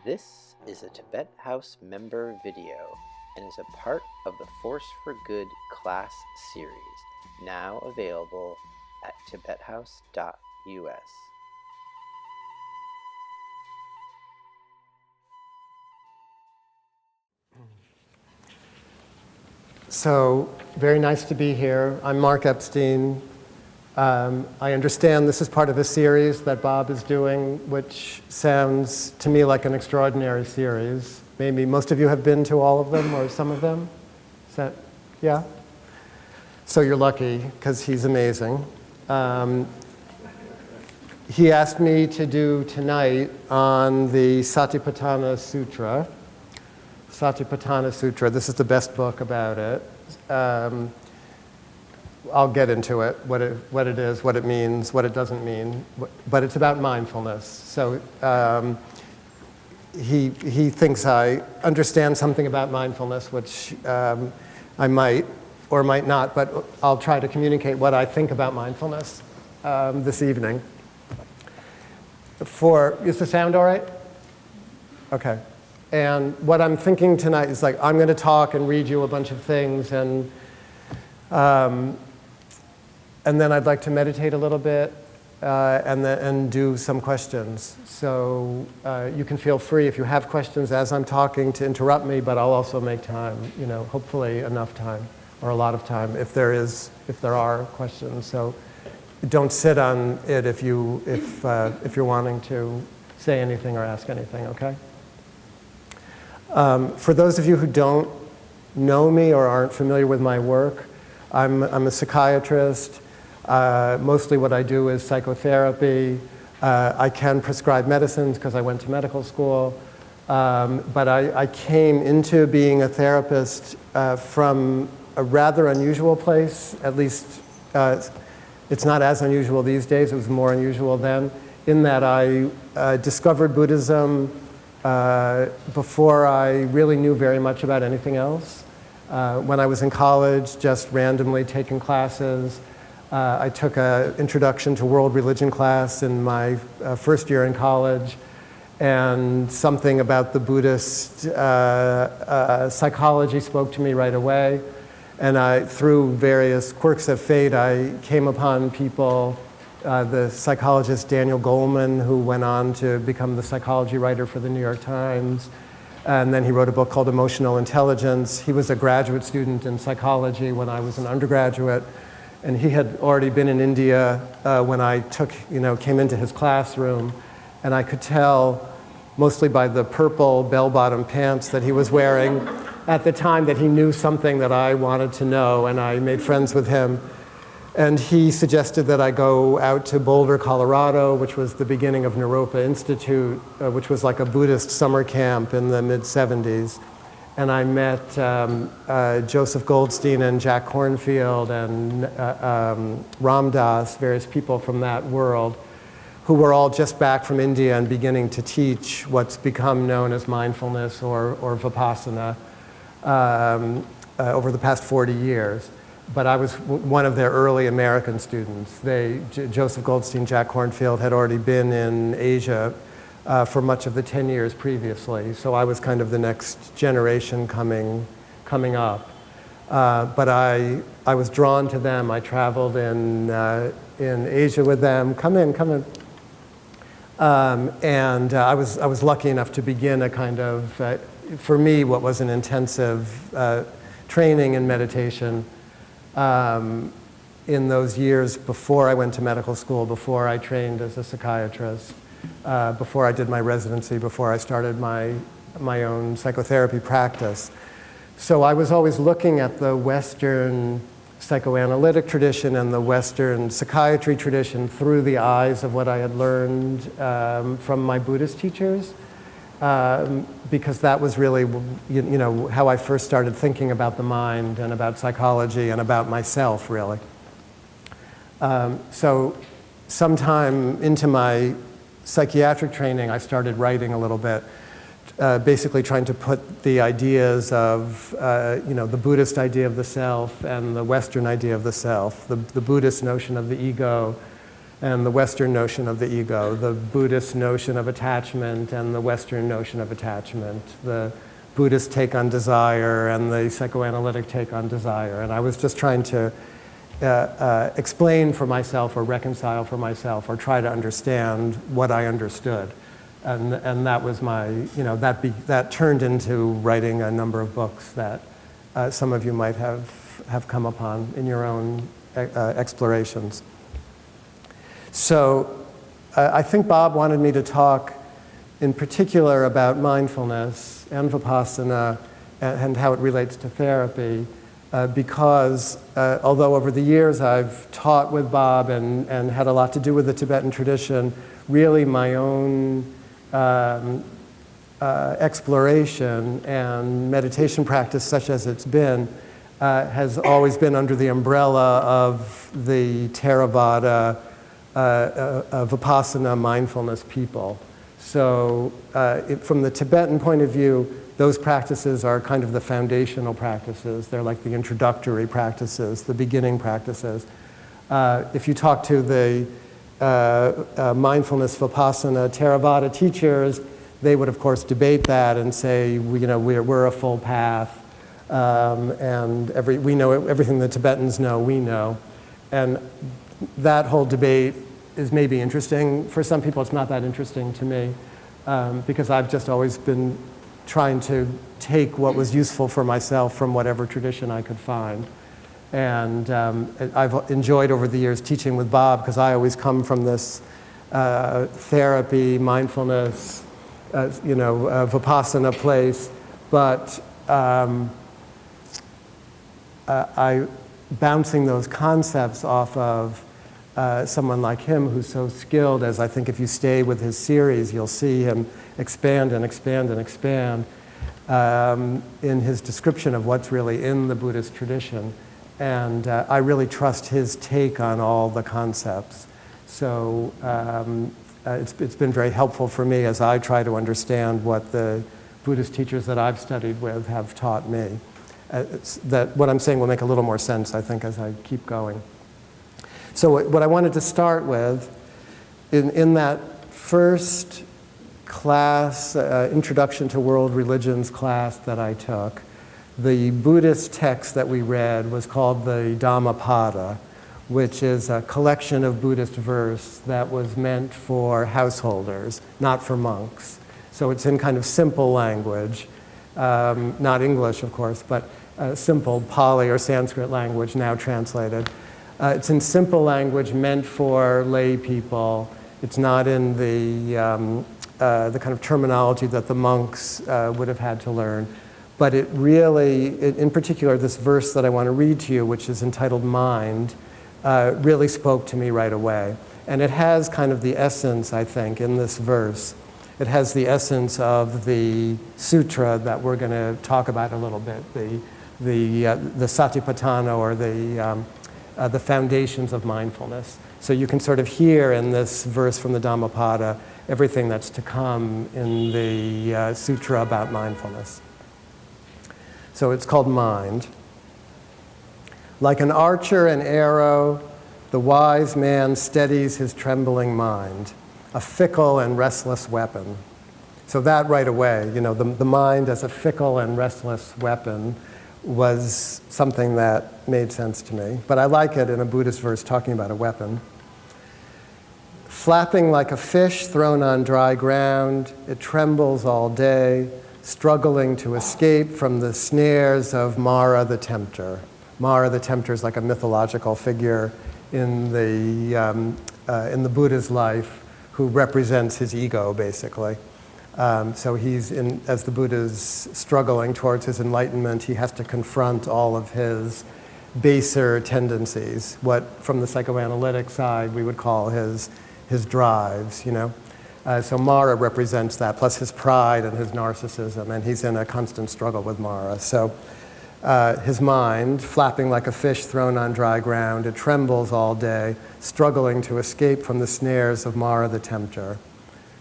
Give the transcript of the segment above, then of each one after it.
This is a Tibet House member video and is a part of the Force for Good class series, now available at tibethouse.us. So, very nice to be here. I'm Mark Epstein. I understand this is part of a series that Bob is doing, which sounds to me like an extraordinary series. Maybe most of you have been to all of them or some of them? Is that, yeah? So you're lucky, because he's amazing. He asked me to do tonight on the Satipatthana Sutra. Satipatthana Sutra, this is the best book about it. I'll get into it, what it is, what it means, what it doesn't mean, but it's about mindfulness. So he thinks I understand something about mindfulness, which I might or might not, but I'll try to communicate what I think about mindfulness this evening. Is the sound all right? Okay. And what I'm thinking tonight is like, I'm going to talk and read you a bunch of things, and then I'd like to meditate a little bit, and do some questions. So you can feel free if you have questions as I'm talking to interrupt me, but I'll also make time, hopefully enough time, or a lot of time if there are questions. So don't sit on it if you're wanting to say anything or ask anything, okay? For those of you who don't know me or aren't familiar with my work, I'm a psychiatrist. Mostly what I do is psychotherapy. I can prescribe medicines because I went to medical school. But I came into being a therapist from a rather unusual place. At least it's not as unusual these days. It was more unusual then, in that I discovered Buddhism before I really knew very much about anything else. When I was in college, just randomly taking classes, I took an introduction to world religion class in my first year in college, and something about the Buddhist psychology spoke to me right away. And through various quirks of fate, I came upon people, the psychologist Daniel Goleman, who went on to become the psychology writer for the New York Times. And then he wrote a book called Emotional Intelligence. He was a graduate student in psychology when I was an undergraduate. And he had already been in India when I came into his classroom. And I could tell, mostly by the purple bell-bottom pants that he was wearing at the time, that he knew something that I wanted to know. And I made friends with him. And he suggested that I go out to Boulder, Colorado, which was the beginning of Naropa Institute, which was like a Buddhist summer camp in the mid-'70s. And I met Joseph Goldstein and Jack Kornfield and Ram Dass, various people from that world, who were all just back from India and beginning to teach what's become known as mindfulness or Vipassana over the past 40 years. But I was one of their early American students. Joseph Goldstein, Jack Kornfield had already been in Asia for much of the 10 years previously. So I was kind of the next generation coming up. But I was drawn to them. I traveled in Asia with them. Come in. And I was lucky enough to begin a kind of, for me, what was an intensive training in meditation in those years before I went to medical school, before I trained as a psychiatrist, before I did my residency, before I started my own psychotherapy practice. So I was always looking at the Western psychoanalytic tradition and the Western psychiatry tradition through the eyes of what I had learned from my Buddhist teachers, because that was really, how I first started thinking about the mind and about psychology and about myself, really. So sometime into my psychiatric training, I started writing a little bit, basically trying to put the ideas of, the Buddhist idea of the self and the Western idea of the self, the Buddhist notion of the ego, and the Western notion of the ego, the Buddhist notion of attachment and the Western notion of attachment, the Buddhist take on desire and the psychoanalytic take on desire. And I was just trying to explain for myself or reconcile for myself or try to understand what I understood. And that was my, that turned into writing a number of books that some of you might have come upon in your own explorations. So I think Bob wanted me to talk in particular about mindfulness and Vipassana and how it relates to therapy, because although over the years I've taught with Bob and had a lot to do with the Tibetan tradition, really my own exploration and meditation practice, such as it's been, has always been under the umbrella of the Theravada Vipassana mindfulness people. So from the Tibetan point of view, those practices are kind of the foundational practices. They're like the introductory practices, the beginning practices. If you talk to the mindfulness Vipassana Theravada teachers, they would of course debate that and say, we're a full path, and we know everything the Tibetans know, we know. And that whole debate is maybe interesting. For some people it's not that interesting to me, because I've just always been trying to take what was useful for myself from whatever tradition I could find. And I've enjoyed over the years teaching with Bob, because I always come from this therapy, mindfulness, Vipassana place, but I bouncing those concepts off of someone like him who's so skilled, as I think if you stay with his series, you'll see him expand and expand and expand in his description of what's really in the Buddhist tradition. And I really trust his take on all the concepts. So it's been very helpful for me as I try to understand what the Buddhist teachers that I've studied with have taught me. That what I'm saying will make a little more sense, I think, as I keep going. So what I wanted to start with, in that first class, Introduction to World Religions class that I took, the Buddhist text that we read was called the Dhammapada, which is a collection of Buddhist verse that was meant for householders, not for monks. So it's in kind of simple language, not English, of course, but simple Pali or Sanskrit language now translated. It's in simple language meant for lay people. It's not in the kind of terminology that the monks would have had to learn. But it really, in particular, this verse that I want to read to you, which is entitled Mind, really spoke to me right away. And it has kind of the essence, I think, in this verse. It has the essence of the sutra that we're going to talk about a little bit, the Satipatthana, or the foundations of mindfulness. So you can sort of hear in this verse from the Dhammapada everything that's to come in the sutra about mindfulness. So it's called Mind. Like an archer and arrow, the wise man steadies his trembling mind, a fickle and restless weapon. So that right away, the mind as a fickle and restless weapon was something that made sense to me. But I like it in a Buddhist verse talking about a weapon. Flapping like a fish thrown on dry ground, it trembles all day, struggling to escape from the snares of Mara the tempter. Mara the tempter is like a mythological figure in the Buddha's life who represents his ego, basically. So as the Buddha's struggling towards his enlightenment, he has to confront all of his baser tendencies, what from the psychoanalytic side we would call his drives, So Mara represents that, plus his pride and his narcissism, and he's in a constant struggle with Mara. So his mind, flapping like a fish thrown on dry ground, it trembles all day, struggling to escape from the snares of Mara the tempter.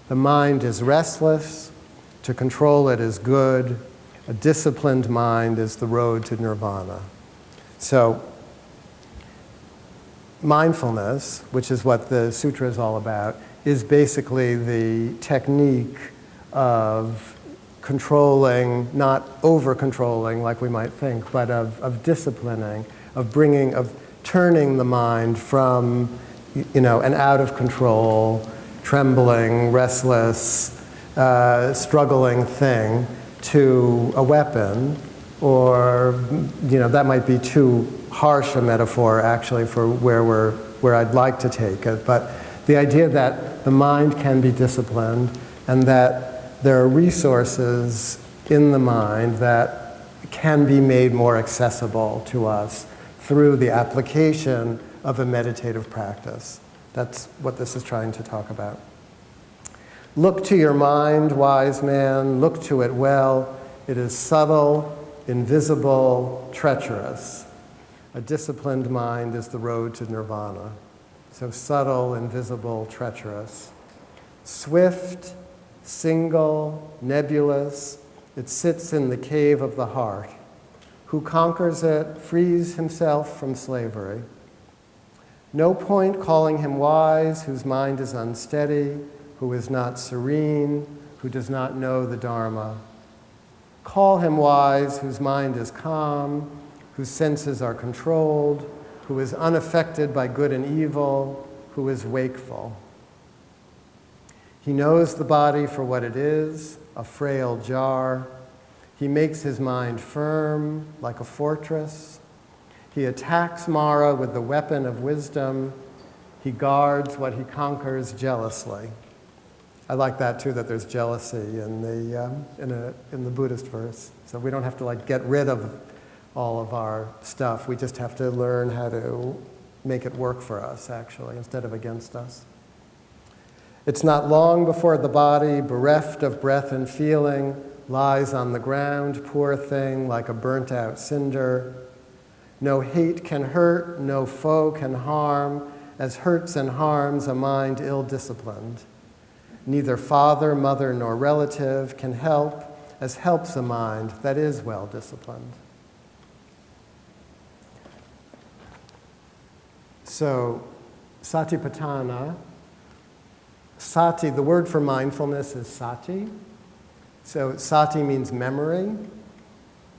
The mind is restless, to control it is good, a disciplined mind is the road to nirvana. So mindfulness, which is what the sutra is all about, is basically the technique of controlling, not over-controlling like we might think, but of disciplining, of turning the mind from, an out of control, trembling, restless, struggling thing to a weapon, or, that might be too harsh a metaphor actually for where I'd like to take it, but the idea that the mind can be disciplined and that there are resources in the mind that can be made more accessible to us through the application of a meditative practice. That's what this is trying to talk about. Look to your mind, wise man, look to it well. It is subtle, invisible, treacherous. A disciplined mind is the road to nirvana. So subtle, invisible, treacherous. Swift, single, nebulous, it sits in the cave of the heart. Who conquers it frees himself from slavery. No point calling him wise, whose mind is unsteady, who is not serene, who does not know the Dharma. Call him wise, whose mind is calm, whose senses are controlled, who is unaffected by good and evil, who is wakeful. He knows the body for what it is, a frail jar. He makes his mind firm, like a fortress. He attacks Mara with the weapon of wisdom. He guards what he conquers jealously. I like that too, that there's jealousy in the Buddhist verse. So we don't have to get rid of all of our stuff. We just have to learn how to make it work for us, actually, instead of against us. It's not long before the body, bereft of breath and feeling, lies on the ground, poor thing, like a burnt-out cinder. No hate can hurt, no foe can harm, as hurts and harms a mind ill-disciplined. Neither father, mother, nor relative can help, as helps a mind that is well-disciplined. So, Satipatthana, sati, the word for mindfulness is sati. So sati means memory,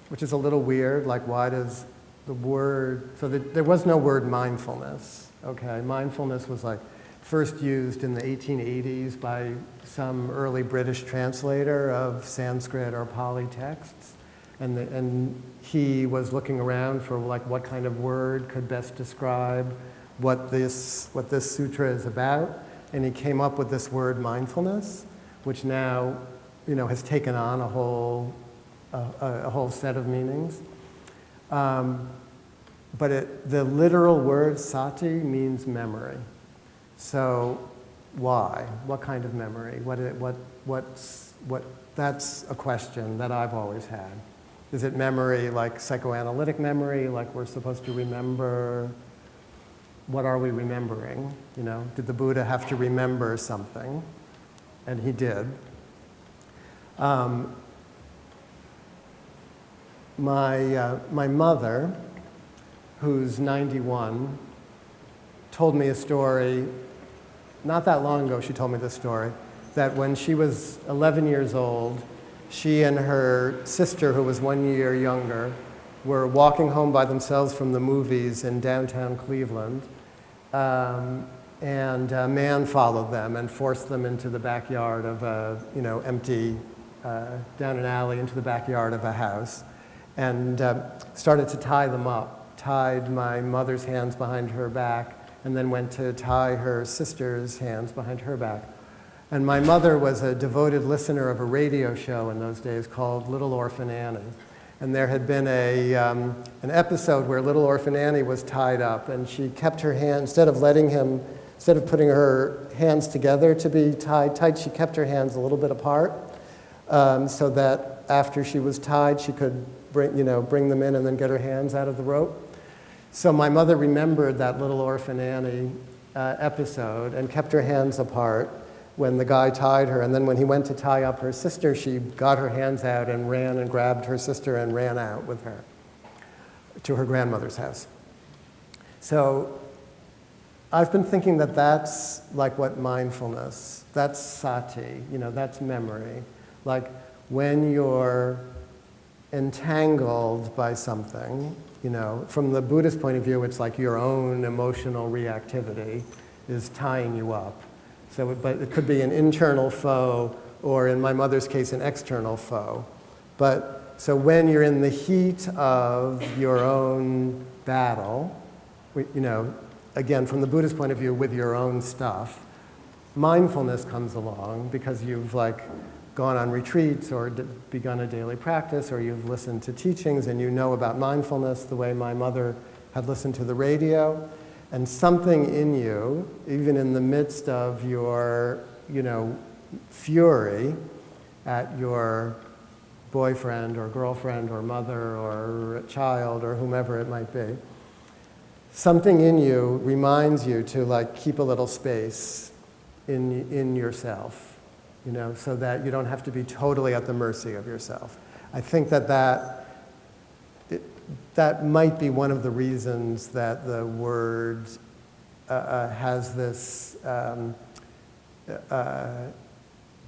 which is a little weird, why does the word, there was no word mindfulness, okay? Mindfulness was first used in the 1880s by some early British translator of Sanskrit or Pali texts. And he was looking around for what kind of word could best describe what this sutra is about. And he came up with this word mindfulness, which now has taken on a whole set of meanings. But the literal word sati means memory. So why? What kind of memory? That's a question that I've always had. Is it memory like psychoanalytic memory, like we're supposed to remember? What are we remembering? Did the Buddha have to remember something? And he did. My mother, who's 91, told me a story, not that long ago she told me this story, that when she was 11 years old, she and her sister, who was 1 year younger, were walking home by themselves from the movies in downtown Cleveland, and a man followed them and forced them into the backyard of empty, down an alley into the backyard of a house, and started to tie them up, tied my mother's hands behind her back, and then went to tie her sister's hands behind her back. And my mother was a devoted listener of a radio show in those days called Little Orphan Annie. And there had been an episode where Little Orphan Annie was tied up, and she kept her hand, instead of putting her hands together to be tied tight, she kept her hands a little bit apart, so that after she was tied, she could bring them in and then get her hands out of the rope. So my mother remembered that Little Orphan Annie episode and kept her hands apart when the guy tied her. And then when he went to tie up her sister, she got her hands out and ran and grabbed her sister and ran out with her to her grandmother's house. So I've been thinking that that's like what mindfulness, that's sati, that's memory. Like when you're entangled by something, from the Buddhist point of view, it's like your own emotional reactivity is tying you up. But it could be an internal foe, or in my mother's case, an external foe. So when you're in the heat of your own battle, again, from the Buddhist point of view, with your own stuff, mindfulness comes along because you've gone on retreats or begun a daily practice, or you've listened to teachings and you know about mindfulness the way my mother had listened to the radio. And something in you, even in the midst of your, fury at your boyfriend or girlfriend or mother or child or whomever it might be, something in you reminds you to keep a little space in yourself, so that you don't have to be totally at the mercy of yourself. I think that might be one of the reasons that the word has this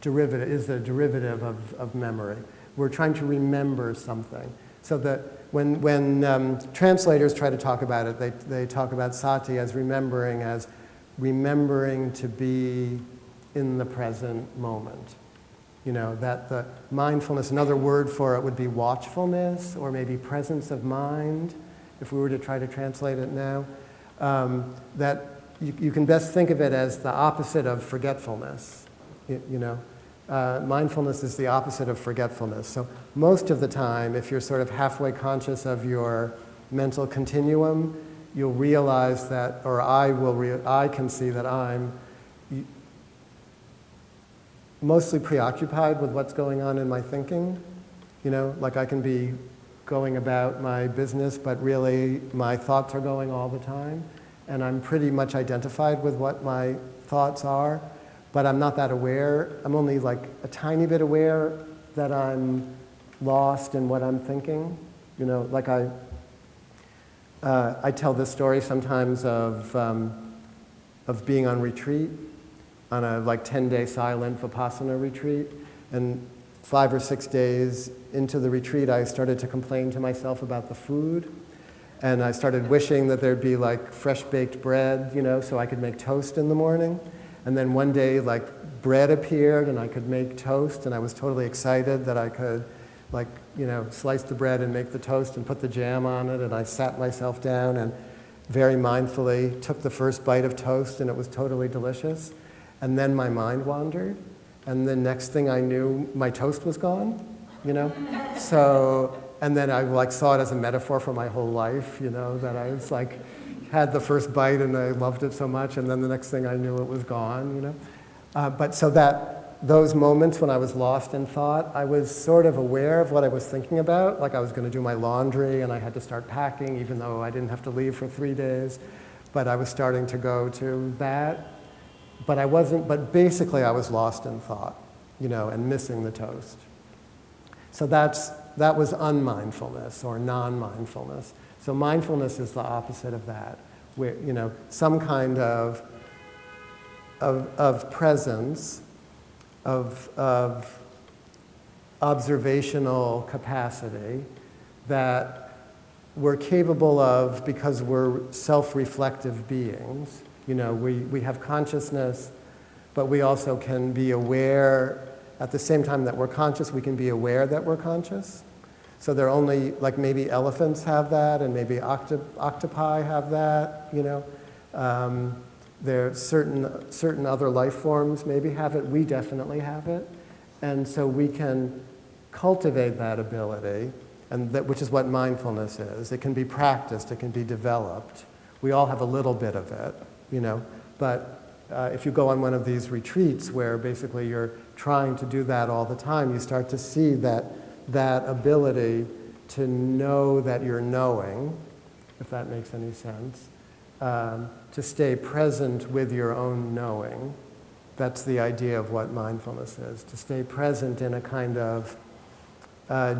derivative, is the derivative of memory. We're trying to remember something. So that when translators try to talk about it, they talk about sati as remembering to be in the present moment. That the mindfulness, another word for it would be watchfulness, or maybe presence of mind, if we were to try to translate it now. That you can best think of it as the opposite of forgetfulness. Mindfulness is the opposite of forgetfulness. So most of the time, if you're sort of halfway conscious of your mental continuum, you'll realize that, or I can see that I'm mostly preoccupied with what's going on in my thinking. I can be going about my business, but really my thoughts are going all the time. And I'm pretty much identified with what my thoughts are, but I'm not that aware. I'm only a tiny bit aware that I'm lost in what I'm thinking. I tell this story sometimes of being on retreat, on a 10-day silent Vipassana retreat. And 5 or 6 days into the retreat, I started to complain to myself about the food. And I started wishing that there'd be fresh baked bread, so I could make toast in the morning. And then one day, bread appeared and I could make toast, and I was totally excited that I could slice the bread and make the toast and put the jam on it. And I sat myself down and very mindfully took the first bite of toast, and it was totally delicious. And then my mind wandered, and the next thing I knew, my toast was gone, So, and then I saw it as a metaphor for my whole life, that I was had the first bite and I loved it so much, and then the next thing I knew it was gone, But so that those moments when I was lost in thought, I was sort of aware of what I was thinking about, I was going to do my laundry and I had to start packing, even though I didn't have to leave for 3 days, but I was starting to go to that. But basically I was lost in thought, and missing the toast. So that was unmindfulness or non-mindfulness. So mindfulness is the opposite of that, where, some kind of presence, of observational capacity that we're capable of because we're self-reflective beings. We have consciousness, but we also can be aware. At the same time that we're conscious, we can be aware that we're conscious. So there are only, maybe elephants have that, and maybe octopi have that, There are certain other life forms maybe have it. We definitely have it. And so we can cultivate that ability, which is what mindfulness is. It can be practiced, it can be developed. We all have a little bit of it, But if you go on one of these retreats where basically you're trying to do that all the time, you start to see that ability to know that you're knowing, if that makes any sense, to stay present with your own knowing. That's the idea of what mindfulness is, to stay present in a kind of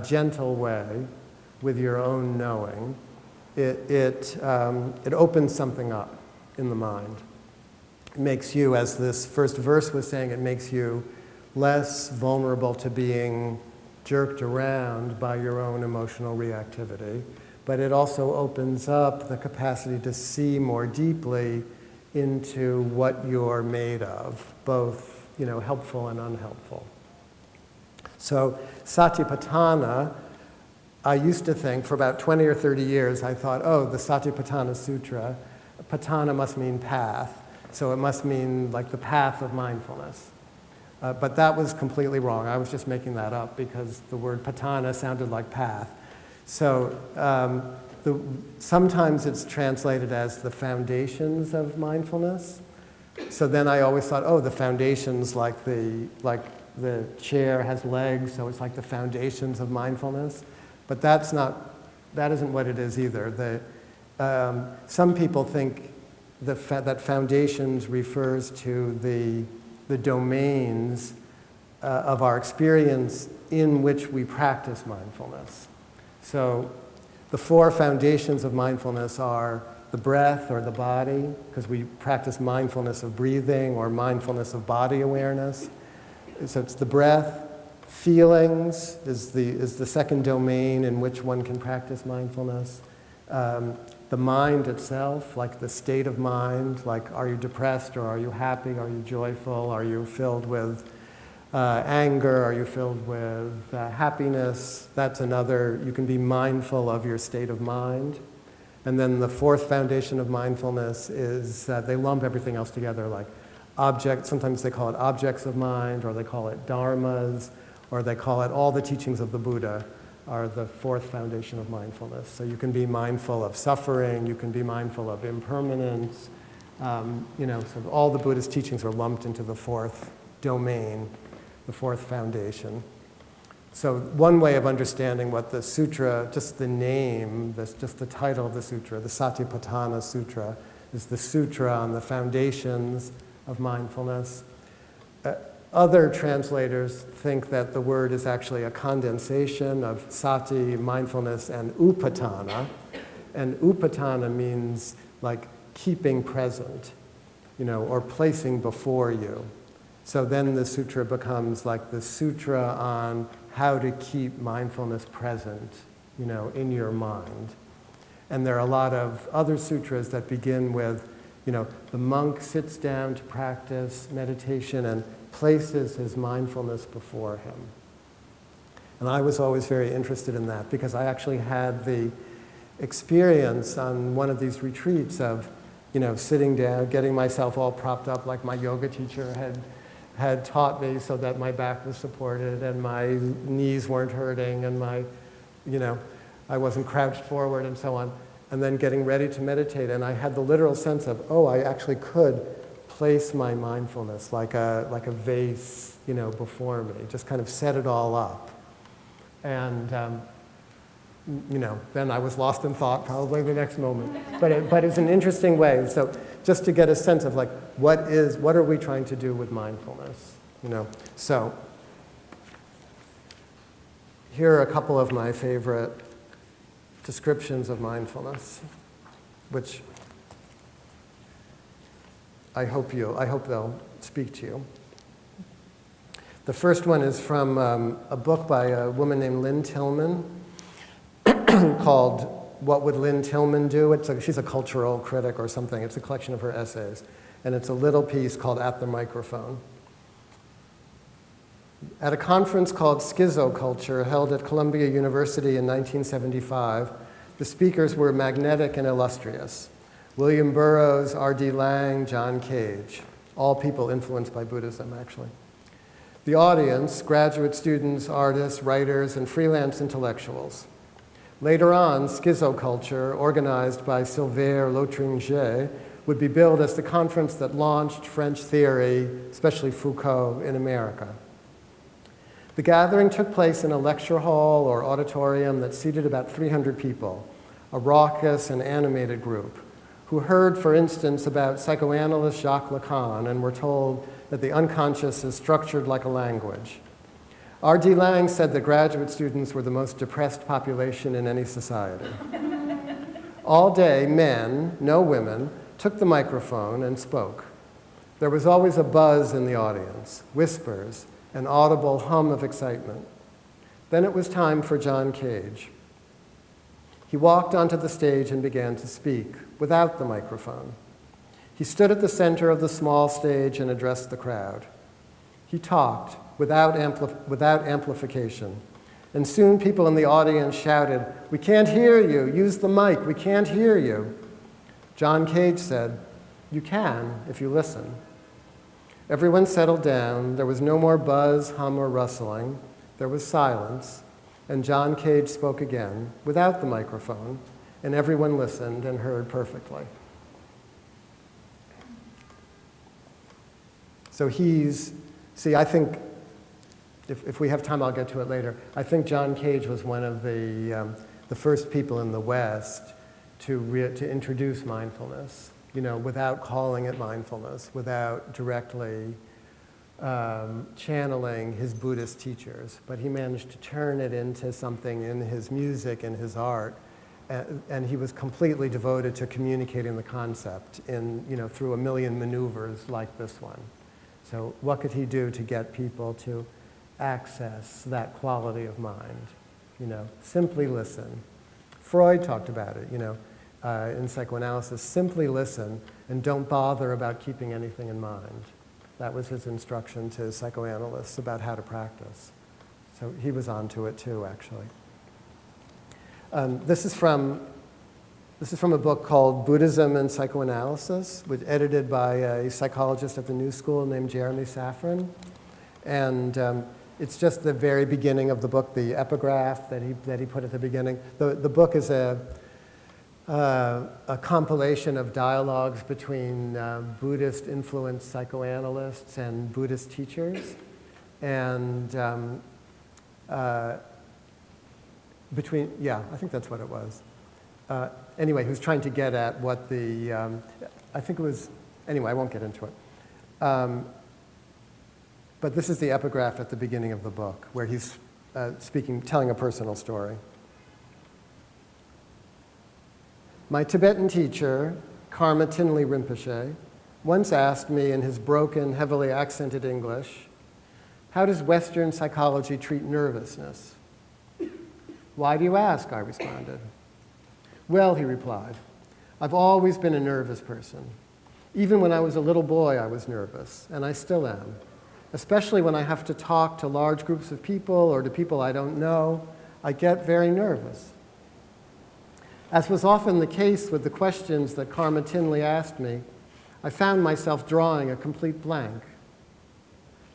gentle way with your own knowing. It opens something up in the mind. makes you, as this first verse was saying, it makes you less vulnerable to being jerked around by your own emotional reactivity. But it also opens up the capacity to see more deeply into what you're made of, both, helpful and unhelpful. So Satipatthana, I used to think for about 20 or 30 years, I thought, the Satipatthana Sutra, patthana must mean path. So it must mean like the path of mindfulness. But that was completely wrong. I was just making that up because the word patthana sounded like path. So sometimes it's translated as the foundations of mindfulness. So then I always thought, the foundations, like the chair has legs, so it's like the foundations of mindfulness. But that isn't what it is either. Some people think that foundations refers to the domains of our experience in which we practice mindfulness. So the 4 foundations of mindfulness are the breath or the body, because we practice mindfulness of breathing or mindfulness of body awareness. So it's the breath. Feelings is the second domain in which one can practice mindfulness. The mind itself, like the state of mind, like are you depressed or are you happy? Are you joyful? Are you filled with anger? Are you filled with happiness? That's another, you can be mindful of your state of mind. And then the 4th foundation of mindfulness is they lump everything else together, like objects, sometimes they call it objects of mind, or they call it dharmas, or they call it all the teachings of the Buddha are the 4th foundation of mindfulness. So you can be mindful of suffering, you can be mindful of impermanence. So all the Buddhist teachings are lumped into the 4th domain, the 4th foundation. So one way of understanding what the sutra, just the name, just the title of the sutra, the Satipatthana Sutra, is the sutra on the foundations of mindfulness. Other translators think that the word is actually a condensation of sati, mindfulness, and upatthana. And upatthana means like keeping present, or placing before you. So then the sutra becomes like the sutra on how to keep mindfulness present, in your mind. And there are a lot of other sutras that begin with, the monk sits down to practice meditation and places his mindfulness before him. And I was always very interested in that because I actually had the experience on one of these retreats of, sitting down, getting myself all propped up like my yoga teacher had taught me so that my back was supported and my knees weren't hurting and I wasn't crouched forward and so on. And then getting ready to meditate. And I had the literal sense of, I actually could place my mindfulness like a vase, before me, just kind of set it all up. And, then I was lost in thought probably the next moment. But it's an interesting way. So just to get a sense of what are we trying to do with mindfulness, So here are a couple of my favorite descriptions of mindfulness, which I hope they'll speak to you. The first one is from a book by a woman named Lynn Tillman called What Would Lynn Tillman Do? She's a cultural critic or something. It's a collection of her essays. And it's a little piece called At the Microphone. At a conference called Schizoculture held at Columbia University in 1975, the speakers were magnetic and illustrious. William Burroughs, R.D. Laing, John Cage, all people influenced by Buddhism, actually. The audience, graduate students, artists, writers, and freelance intellectuals. Later on, Schizoculture, organized by Sylvain Lotringier, would be billed as the conference that launched French theory, especially Foucault, in America. The gathering took place in a lecture hall or auditorium that seated about 300 people, a raucous and animated group, who heard, for instance, about psychoanalyst Jacques Lacan and were told that the unconscious is structured like a language. R.D. Laing said that graduate students were the most depressed population in any society. All day, men, no women, took the microphone and spoke. There was always a buzz in the audience, whispers, an audible hum of excitement. Then it was time for John Cage. He walked onto the stage and began to speak, without the microphone. He stood at the center of the small stage and addressed the crowd. He talked without amplification. And soon people in the audience shouted, "We can't hear you. Use the mic. We can't hear you." John Cage said, "You can if you listen." Everyone settled down. There was no more buzz, hum, or rustling. There was silence. And John Cage spoke again, without the microphone, and everyone listened and heard perfectly. So I think, if we have time, I'll get to it later. I think John Cage was one of the first people in the West to introduce mindfulness, without calling it mindfulness, without directly channeling his Buddhist teachers. But he managed to turn it into something in his music and his art, and he was completely devoted to communicating the concept through a million maneuvers like this one. So what could he do to get people to access that quality of mind? Simply listen. Freud talked about it, in psychoanalysis. Simply listen and don't bother about keeping anything in mind. That was his instruction to psychoanalysts about how to practice. So he was onto it too, actually. This is from a book called Buddhism and Psychoanalysis, edited by a psychologist at the New School named Jeremy Safran. And it's just the very beginning of the book, the epigraph that he put at the beginning. The book is a compilation of dialogues between Buddhist-influenced psychoanalysts and Buddhist teachers. And I think that's what it was. Anyway, he was trying to get at what I think it was, anyway, I won't get into it. But this is the epigraph at the beginning of the book, where he's telling a personal story. My Tibetan teacher, Karma Tinley Rinpoche, once asked me in his broken, heavily accented English, "How does Western psychology treat nervousness?" "Why do you ask?" I responded. "Well," he replied, "I've always been a nervous person. Even when I was a little boy, I was nervous, and I still am. Especially when I have to talk to large groups of people or to people I don't know, I get very nervous." As was often the case with the questions that Karma Tinley asked me, I found myself drawing a complete blank.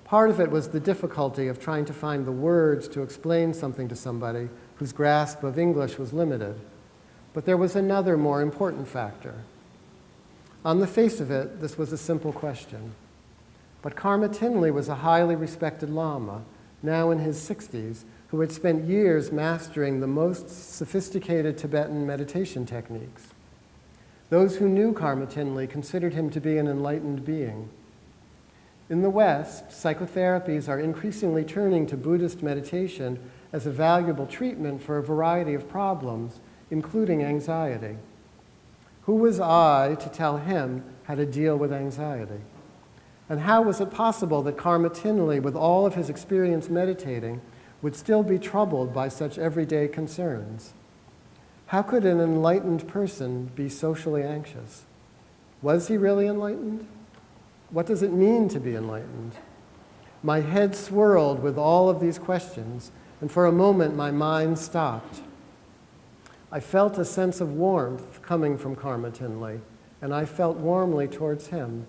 Part of it was the difficulty of trying to find the words to explain something to somebody whose grasp of English was limited. But there was another more important factor. On the face of it, this was a simple question. But Karma Tinley was a highly respected Lama, now in his 60s, who had spent years mastering the most sophisticated Tibetan meditation techniques. Those who knew Karma Tinley considered him to be an enlightened being. In the West, psychotherapies are increasingly turning to Buddhist meditation as a valuable treatment for a variety of problems, including anxiety. Who was I to tell him how to deal with anxiety? And how was it possible that Karma Tinley, with all of his experience meditating, would still be troubled by such everyday concerns? How could an enlightened person be socially anxious? Was he really enlightened? What does it mean to be enlightened? My head swirled with all of these questions, and for a moment my mind stopped. I felt a sense of warmth coming from Karma Tinley, and I felt warmly towards him.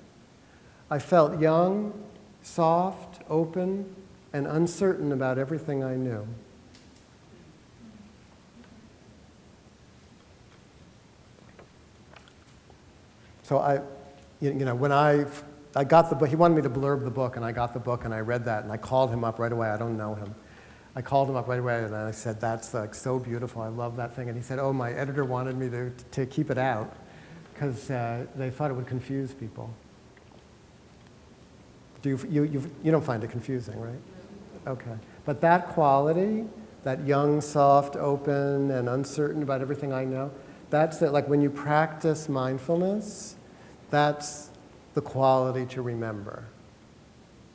I felt young, soft, open, and uncertain about everything I knew. So when I got the book, he wanted me to blurb the book, and I got the book, and I read that, and I called him up right away. I don't know him. I called him up right away, and I said, "That's like so beautiful. I love that thing." And he said, "Oh, my editor wanted me to keep it out because they thought it would confuse people." You don't find it confusing, right? Okay. But that quality, that young, soft, open, and uncertain about everything I know, that's it. Like when you practice mindfulness, that's the quality to remember.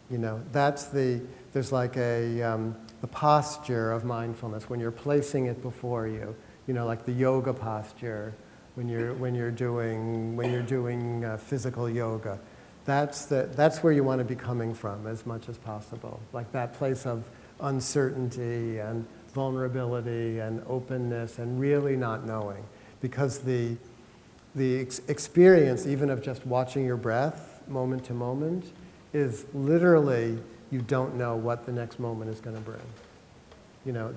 There's like the posture of mindfulness when you're placing it before you, like the yoga posture when you're doing physical yoga. That's where you want to be coming from as much as possible, like that place of uncertainty and vulnerability and openness and really not knowing, because the experience even of just watching your breath moment to moment is literally, you don't know what the next moment is going to bring.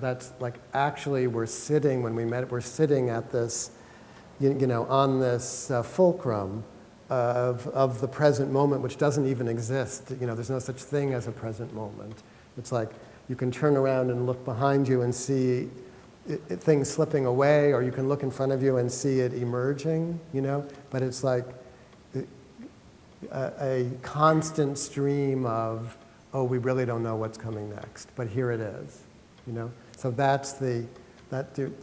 That's like, actually we're sitting, when we met, we're sitting at this, on this fulcrum of the present moment, which doesn't even exist. There's no such thing as a present moment. It's like you can turn around and look behind you and see things slipping away, or you can look in front of you and see it emerging, but it's like a constant stream of, oh, we really don't know what's coming next, but here it is, So it's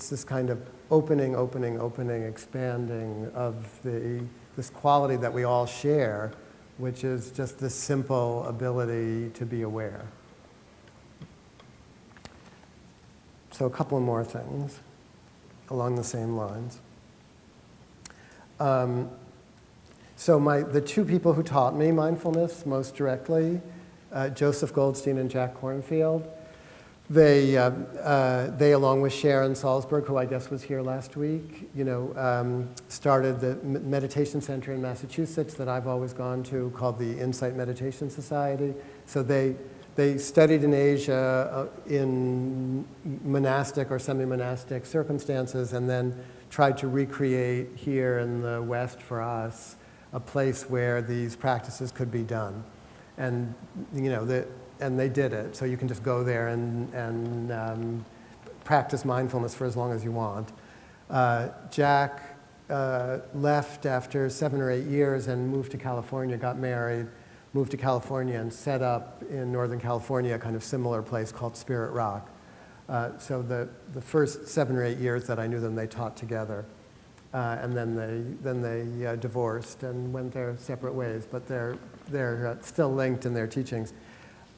this kind of opening, expanding of this quality that we all share, which is just this simple ability to be aware. So a couple more things along the same lines. The two people who taught me mindfulness most directly, Joseph Goldstein and Jack Kornfield, they along with Sharon Salzberg, who I guess was here last week, started the meditation center in Massachusetts that I've always gone to, called the Insight Meditation Society. So they studied in Asia in monastic or semi-monastic circumstances, and then tried to recreate here in the West for us a place where these practices could be done. And and they did it. So you can just go there and practice mindfulness for as long as you want. Jack left after 7 or 8 years and moved to California, got married, moved to California and set up in Northern California a kind of similar place called Spirit Rock. So the first 7 or 8 years that I knew them, they taught together. And then they divorced and went their separate ways, but they're still linked in their teachings.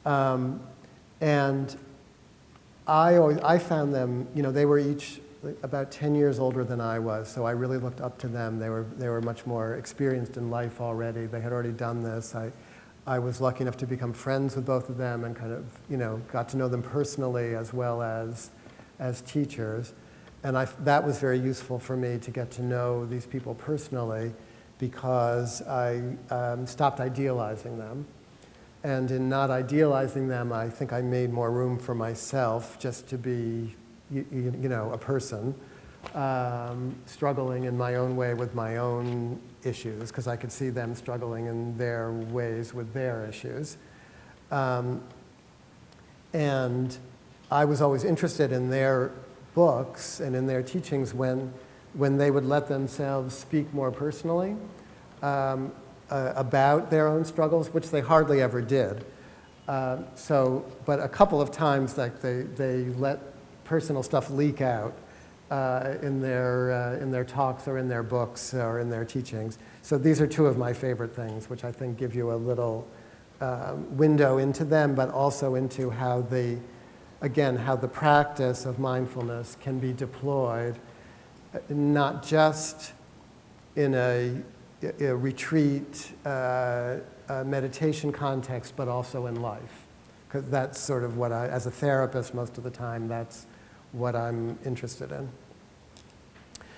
And I found them, they were each about 10 years older than I was, so I really looked up to them. They were much more experienced in life already. They had already done this. I was lucky enough to become friends with both of them and kind of, got to know them personally as well as teachers. And that was very useful for me to get to know these people personally, because I stopped idealizing them. And in not idealizing them, I think I made more room for myself just to be, a person, struggling in my own way with my own issues, because I could see them struggling in their ways with their issues. And I was always interested in their books and in their teachings when they would let themselves speak more personally about their own struggles, which they hardly ever did. But a couple of times, like they let personal stuff leak out in their talks or in their books or in their teachings. So these are two of my favorite things, which I think give you a little window into them, but also into how the practice of mindfulness can be deployed, not just in a retreat, meditation context, but also in life. Because that's sort of what as a therapist, most of the time, that's what I'm interested in.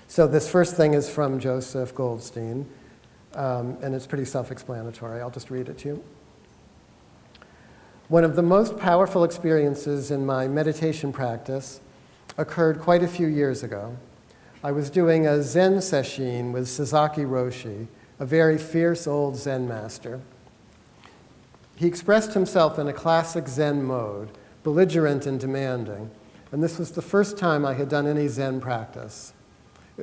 So this first thing is from Joseph Goldstein, and it's pretty self-explanatory. I'll just read it to you. One of the most powerful experiences in my meditation practice occurred quite a few years ago. I was doing a Zen session with Sasaki Roshi, a very fierce old Zen master. He expressed himself in a classic Zen mode, belligerent and demanding, and this was the first time I had done any Zen practice.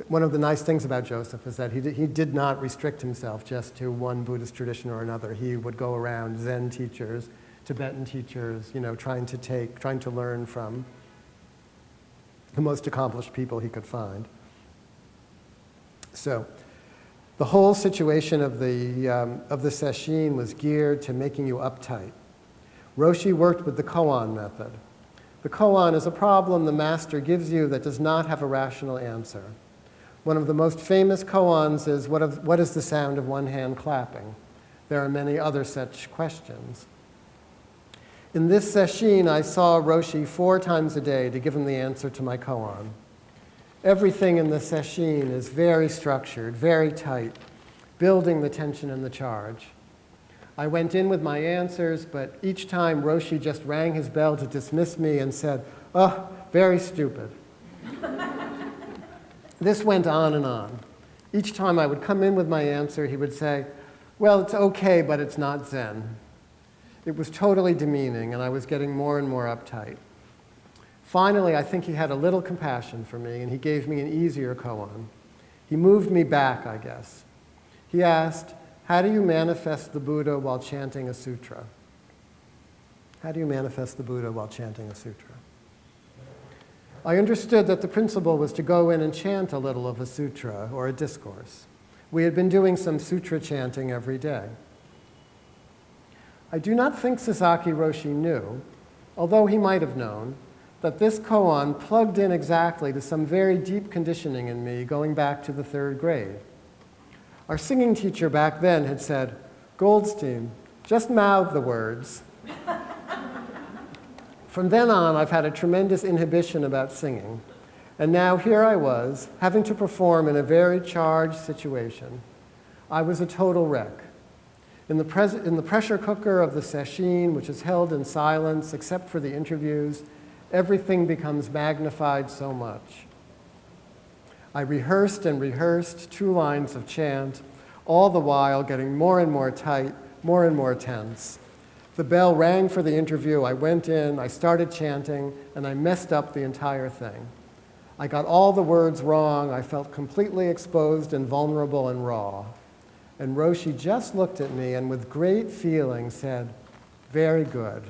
One of the nice things about Joseph is that he did not restrict himself just to one Buddhist tradition or another. He would go around Zen teachers, Tibetan teachers, trying to learn from the most accomplished people he could find. So The whole situation of the sesshin was geared to making you uptight. Roshi worked with the Cowan Method. The koan is a problem the master gives you that does not have a rational answer. One of the most famous koans is, what is the sound of one hand clapping? There are many other such questions. In this sesshin, I saw Roshi 4 times a day to give him the answer to my koan. Everything in the sesshin is very structured, very tight, building the tension and the charge. I went in with my answers, but each time Roshi just rang his bell to dismiss me and said, "Oh, very stupid." This went on and on. Each time I would come in with my answer, he would say, "Well, it's okay, but it's not Zen." It was totally demeaning, and I was getting more and more uptight. Finally, I think he had a little compassion for me, and he gave me an easier koan. He moved me back, I guess. He asked, "How do you manifest the Buddha while chanting a sutra?" How do you manifest the Buddha while chanting a sutra? I understood that the principle was to go in and chant a little of a sutra or a discourse. We had been doing some sutra chanting every day. I do not think Sasaki Roshi knew, although he might have known, that this koan plugged in exactly to some very deep conditioning in me going back to the 3rd grade. Our singing teacher back then had said, "Goldstein, just mouth the words." From then on, I've had a tremendous inhibition about singing. And now here I was, having to perform in a very charged situation. I was a total wreck. In the pressure cooker of the sesshin, which is held in silence except for the interviews, everything becomes magnified so much. I rehearsed and rehearsed 2 lines of chant, all the while getting more and more tight, more and more tense. The bell rang for the interview. I went in, I started chanting, and I messed up the entire thing. I got all the words wrong. I felt completely exposed and vulnerable and raw. And Roshi just looked at me and with great feeling said, "Very good."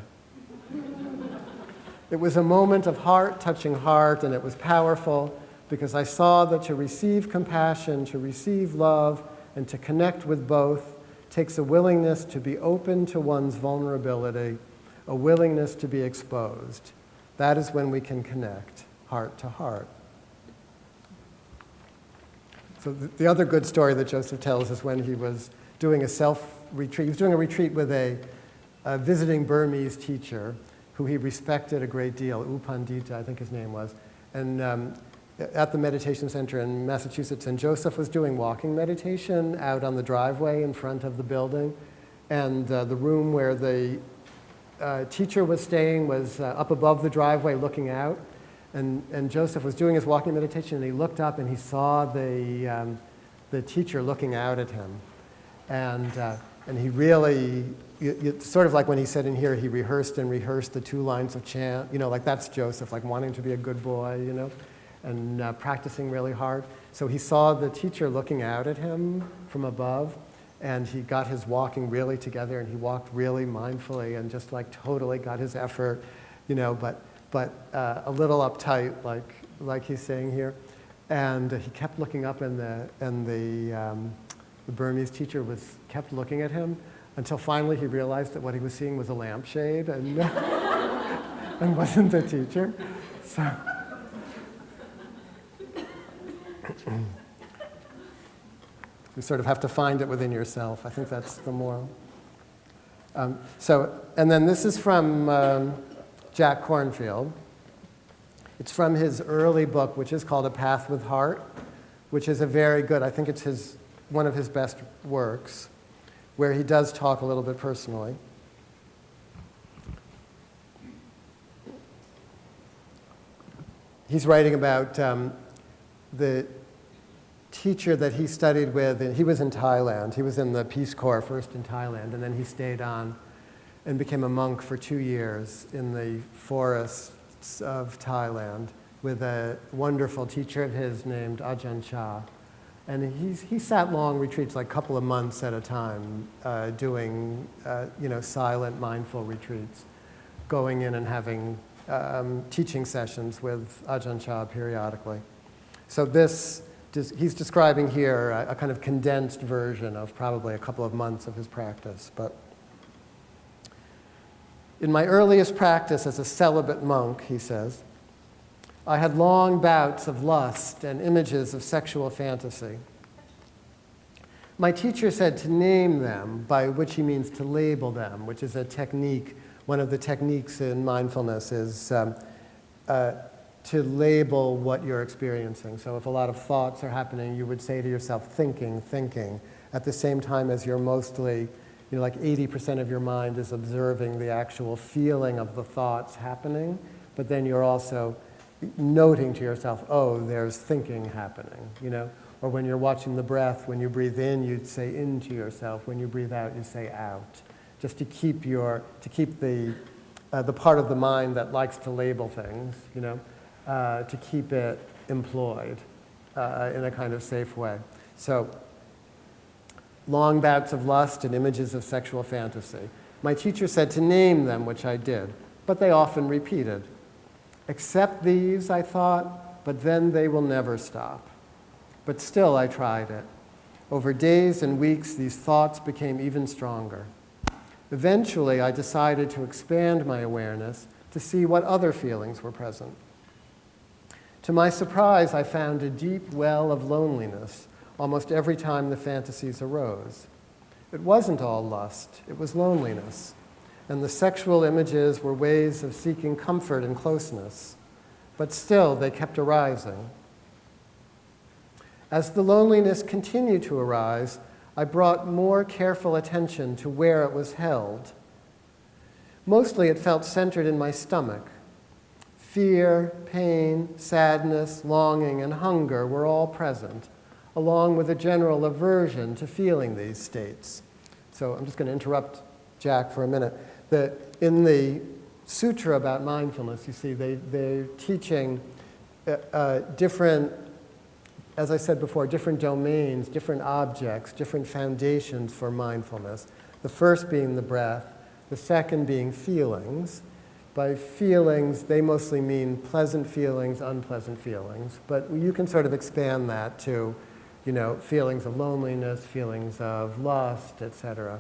It was a moment of heart touching heart, and it was powerful because I saw that to receive compassion, to receive love, and to connect with both takes a willingness to be open to one's vulnerability, a willingness to be exposed. That is when we can connect heart to heart. So the other good story that Joseph tells is when he was doing a self-retreat. He was doing a retreat with a visiting Burmese teacher who he respected a great deal, U Pandita, I think his name was, and at the meditation center in Massachusetts. And Joseph was doing walking meditation out on the driveway in front of the building. And the room where the teacher was staying was up above the driveway looking out. And Joseph was doing his walking meditation, and he looked up and he saw the teacher looking out at him. And he really, sort of like when he said in here, he rehearsed and rehearsed the 2 lines of chant, like that's Joseph, like wanting to be a good boy, and practicing really hard. So he saw the teacher looking out at him from above, and he got his walking really together, and he walked really mindfully and just like totally got his effort, but a little uptight, like he's saying here. And he kept looking up, and the Burmese teacher kept looking at him until finally he realized that what he was seeing was a lampshade and, and wasn't the teacher. So. You sort of have to find it within yourself. I think that's the moral. And then this is from Jack Kornfield. It's from his early book, which is called A Path with Heart, which is a very good, I think it's one of his best works, where he does talk a little bit personally. He's writing about the teacher that he studied with, and he was in Thailand. He was in the Peace Corps first in Thailand, and then he stayed on and became a monk for 2 years in the forests of Thailand with a wonderful teacher of his named Ajahn Chah. And he sat long retreats, like a couple of months at a time, doing silent, mindful retreats, going in and having teaching sessions with Ajahn Chah periodically. So this he's describing here a kind of condensed version of probably a couple of months of his practice. But in my earliest practice as a celibate monk, he says, I had long bouts of lust and images of sexual fantasy. My teacher said to name them, by which he means to label them, which is a technique. One of the techniques in mindfulness is to label what you're experiencing. So if a lot of thoughts are happening, you would say to yourself, thinking, at the same time as you're mostly, like 80% of your mind is observing the actual feeling of the thoughts happening, but then you're also noting to yourself, oh, there's thinking happening, Or when you're watching the breath, when you breathe in, you'd say into yourself. When you breathe out, you say out. Just to keep the part of the mind that likes to label things, to keep it employed in a kind of safe way. So, long bouts of lust and images of sexual fantasy. My teacher said to name them, which I did, but they often repeated. Accept these, I thought, but then they will never stop. But still I tried it. Over days and weeks, these thoughts became even stronger. Eventually, I decided to expand my awareness to see what other feelings were present. To my surprise, I found a deep well of loneliness almost every time the fantasies arose. It wasn't all lust, it was loneliness. And the sexual images were ways of seeking comfort and closeness. But still, they kept arising. As the loneliness continued to arise, I brought more careful attention to where it was held. Mostly it felt centered in my stomach. Fear, pain, sadness, longing, and hunger were all present, along with a general aversion to feeling these states. So I'm just going to interrupt Jack for a minute. In the Sutra about mindfulness, you see, they're teaching different, as I said before, different domains, different objects, different foundations for mindfulness. The first being the breath, the second being feelings. By feelings, they mostly mean pleasant feelings, unpleasant feelings, but you can sort of expand that to, feelings of loneliness, feelings of lust, etc.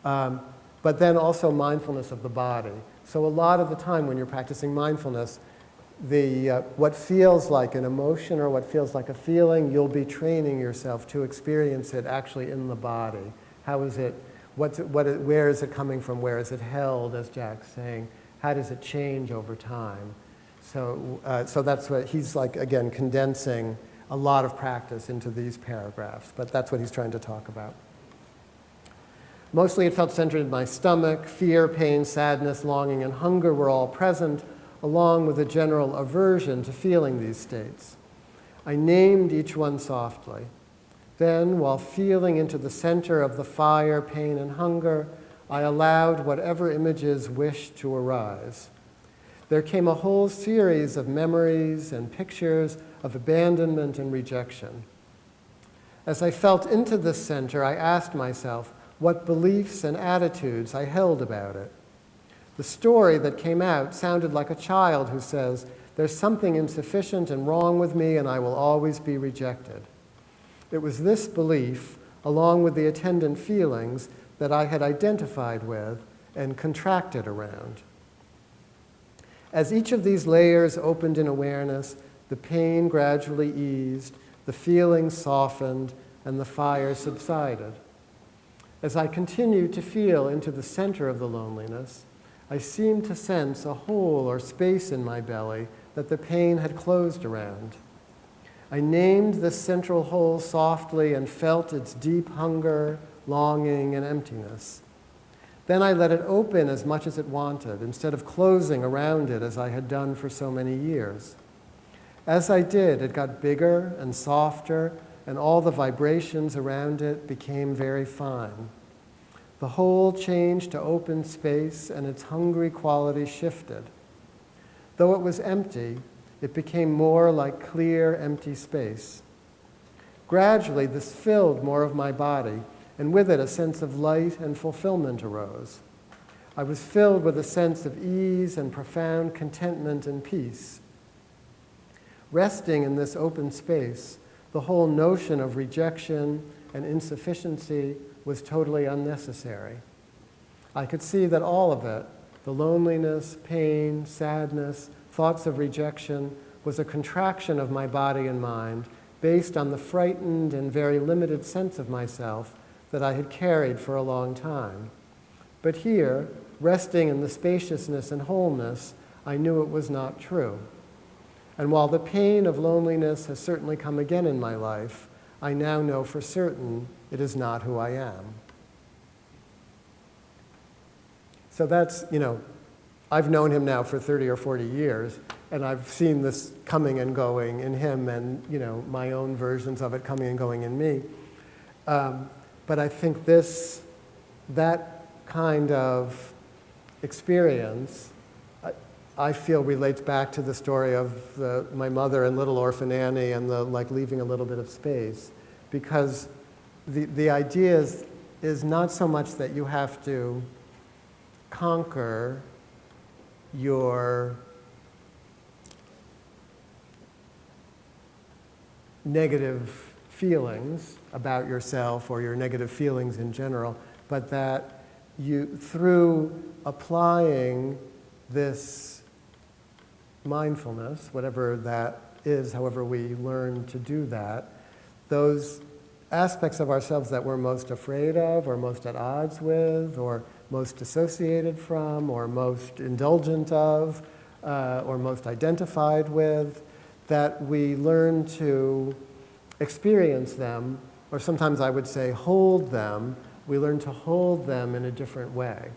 But then also mindfulness of the body. So a lot of the time when you're practicing mindfulness, what feels like an emotion or what feels like a feeling, you'll be training yourself to experience it actually in the body. How is it? Where is it coming from? Where is it held? As Jack's saying, how does it change over time? So that's what he's like. Again, condensing a lot of practice into these paragraphs. But that's what he's trying to talk about. Mostly, it felt centered in my stomach. Fear, pain, sadness, longing, and hunger were all present, along with a general aversion to feeling these states. I named each one softly. Then, while feeling into the center of the fire, pain, and hunger, I allowed whatever images wished to arise. There came a whole series of memories and pictures of abandonment and rejection. As I felt into this center, I asked myself what beliefs and attitudes I held about it. The story that came out sounded like a child who says, "There's something insufficient and wrong with me, and I will always be rejected." It was this belief, along with the attendant feelings, that I had identified with and contracted around. As each of these layers opened in awareness, the pain gradually eased, the feelings softened, and the fire subsided. As I continued to feel into the center of the loneliness, I seemed to sense a hole or space in my belly that the pain had closed around. I named this central hole softly and felt its deep hunger, longing, and emptiness. Then I let it open as much as it wanted, instead of closing around it as I had done for so many years. As I did, it got bigger and softer, and all the vibrations around it became very fine. The hole changed to open space, and its hungry quality shifted. Though it was empty, it became more like clear, empty space. Gradually, this filled more of my body, and with it a sense of light and fulfillment arose. I was filled with a sense of ease and profound contentment and peace. Resting in this open space, the whole notion of rejection and insufficiency was totally unnecessary. I could see that all of it, the loneliness, pain, sadness, thoughts of rejection, was a contraction of my body and mind based on the frightened and very limited sense of myself that I had carried for a long time. But here, resting in the spaciousness and wholeness, I knew it was not true. And while the pain of loneliness has certainly come again in my life, I now know for certain it is not who I am. So that's, I've known him now for 30 or 40 years, and I've seen this coming and going in him and, my own versions of it coming and going in me. But I think that kind of experience, I feel relates back to the story of my mother and little orphan Annie and the leaving a little bit of space, because the idea is not so much that you have to conquer your negative feelings about yourself or your negative feelings in general, but that you, through applying this mindfulness, whatever that is, however we learn to do that, those aspects of ourselves that we're most afraid of or most at odds with or most dissociated from or most indulgent of or most identified with, that we learn to experience them, or sometimes I would say hold them. We learn to hold them in a different way.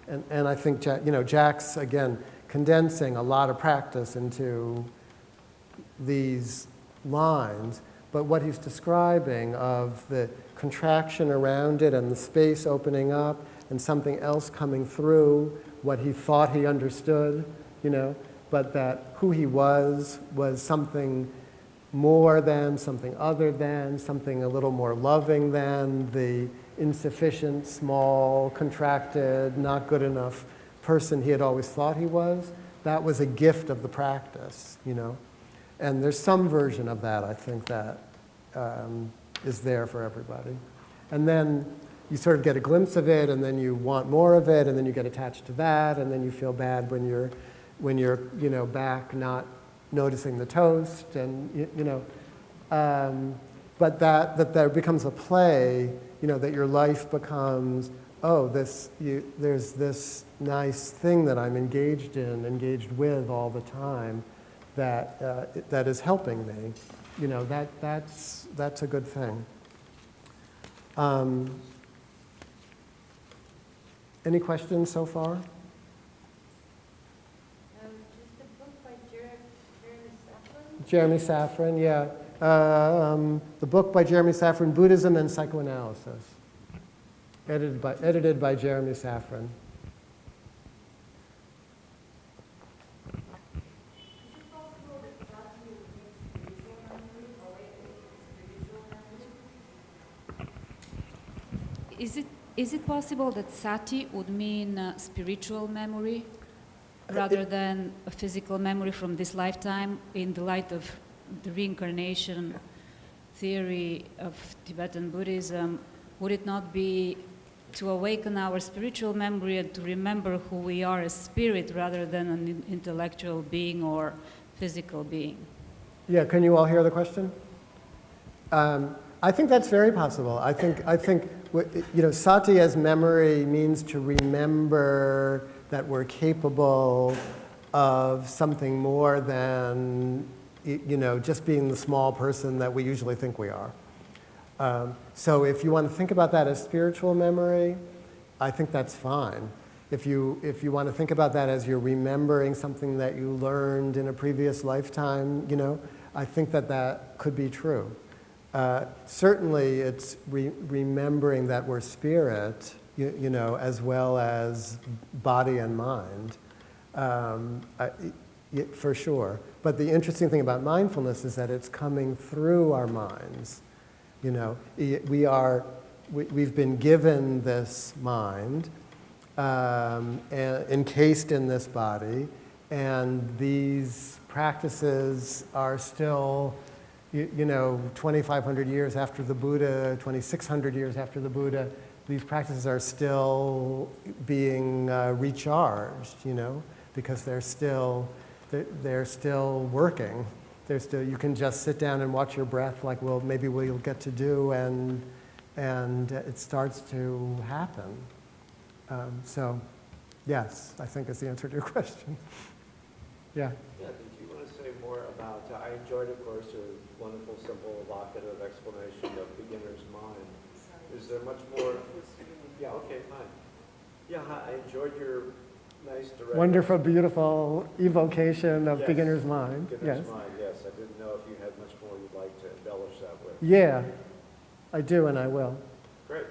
And I think Jack's, again, condensing a lot of practice into these lines, but what he's describing of the contraction around it and the space opening up and something else coming through what he thought he understood, but that who he was something more than, something other than, something a little more loving than the insufficient, small, contracted, not good enough person he had always thought he was. That was a gift of the practice, And there's some version of that, I think, that is there for everybody. And then you sort of get a glimpse of it, and then you want more of it, and then you get attached to that, and then you feel bad when you're back not noticing the toast, and but that there becomes a play, that your life becomes, there's this nice thing that I'm engaged with all the time, that is helping me. That's a good thing. Any questions so far? Just a book by Jeremy Jeremy Safran? Safran, yeah. The book by Jeremy Safran, Buddhism and Psychoanalysis, edited by Jeremy Safran. Is it possible that sati would mean spiritual memory rather than a physical memory from this lifetime, in the light of the reincarnation theory of Tibetan Buddhism? Would it not be to awaken our spiritual memory and to remember who we are as spirit rather than an intellectual being or physical being? Yeah, can you all hear the question? I think that's very possible. I think sati as memory means to remember that we're capable of something more than just being the small person that we usually think we are. So if you want to think about that as spiritual memory, I think that's fine. If you want to think about that as you're remembering something that you learned in a previous lifetime, I think that could be true. Certainly, it's remembering that we're spirit, as well as body and mind, for sure. But the interesting thing about mindfulness is that it's coming through our minds. We've been given this mind, encased in this body, and these practices are still 2,500 years after the Buddha, 2,600 years after the Buddha, these practices are still being recharged, because they're still working. You can just sit down and watch your breath, like, well, maybe we'll get to do, and it starts to happen. So, yes, I think is the answer to your question. Yeah. Yeah, did you want to say more about, I enjoyed, of course, your wonderful, simple, evocative explanation of beginner's mind. Is there much more? Yeah, okay, fine. Yeah, I enjoyed your nice direct... Wonderful, beautiful evocation of Yes. beginner's mind. Beginner's mind, yes. I didn't know if you had much more you'd like to embellish that with. Yeah, I do and I will. Great.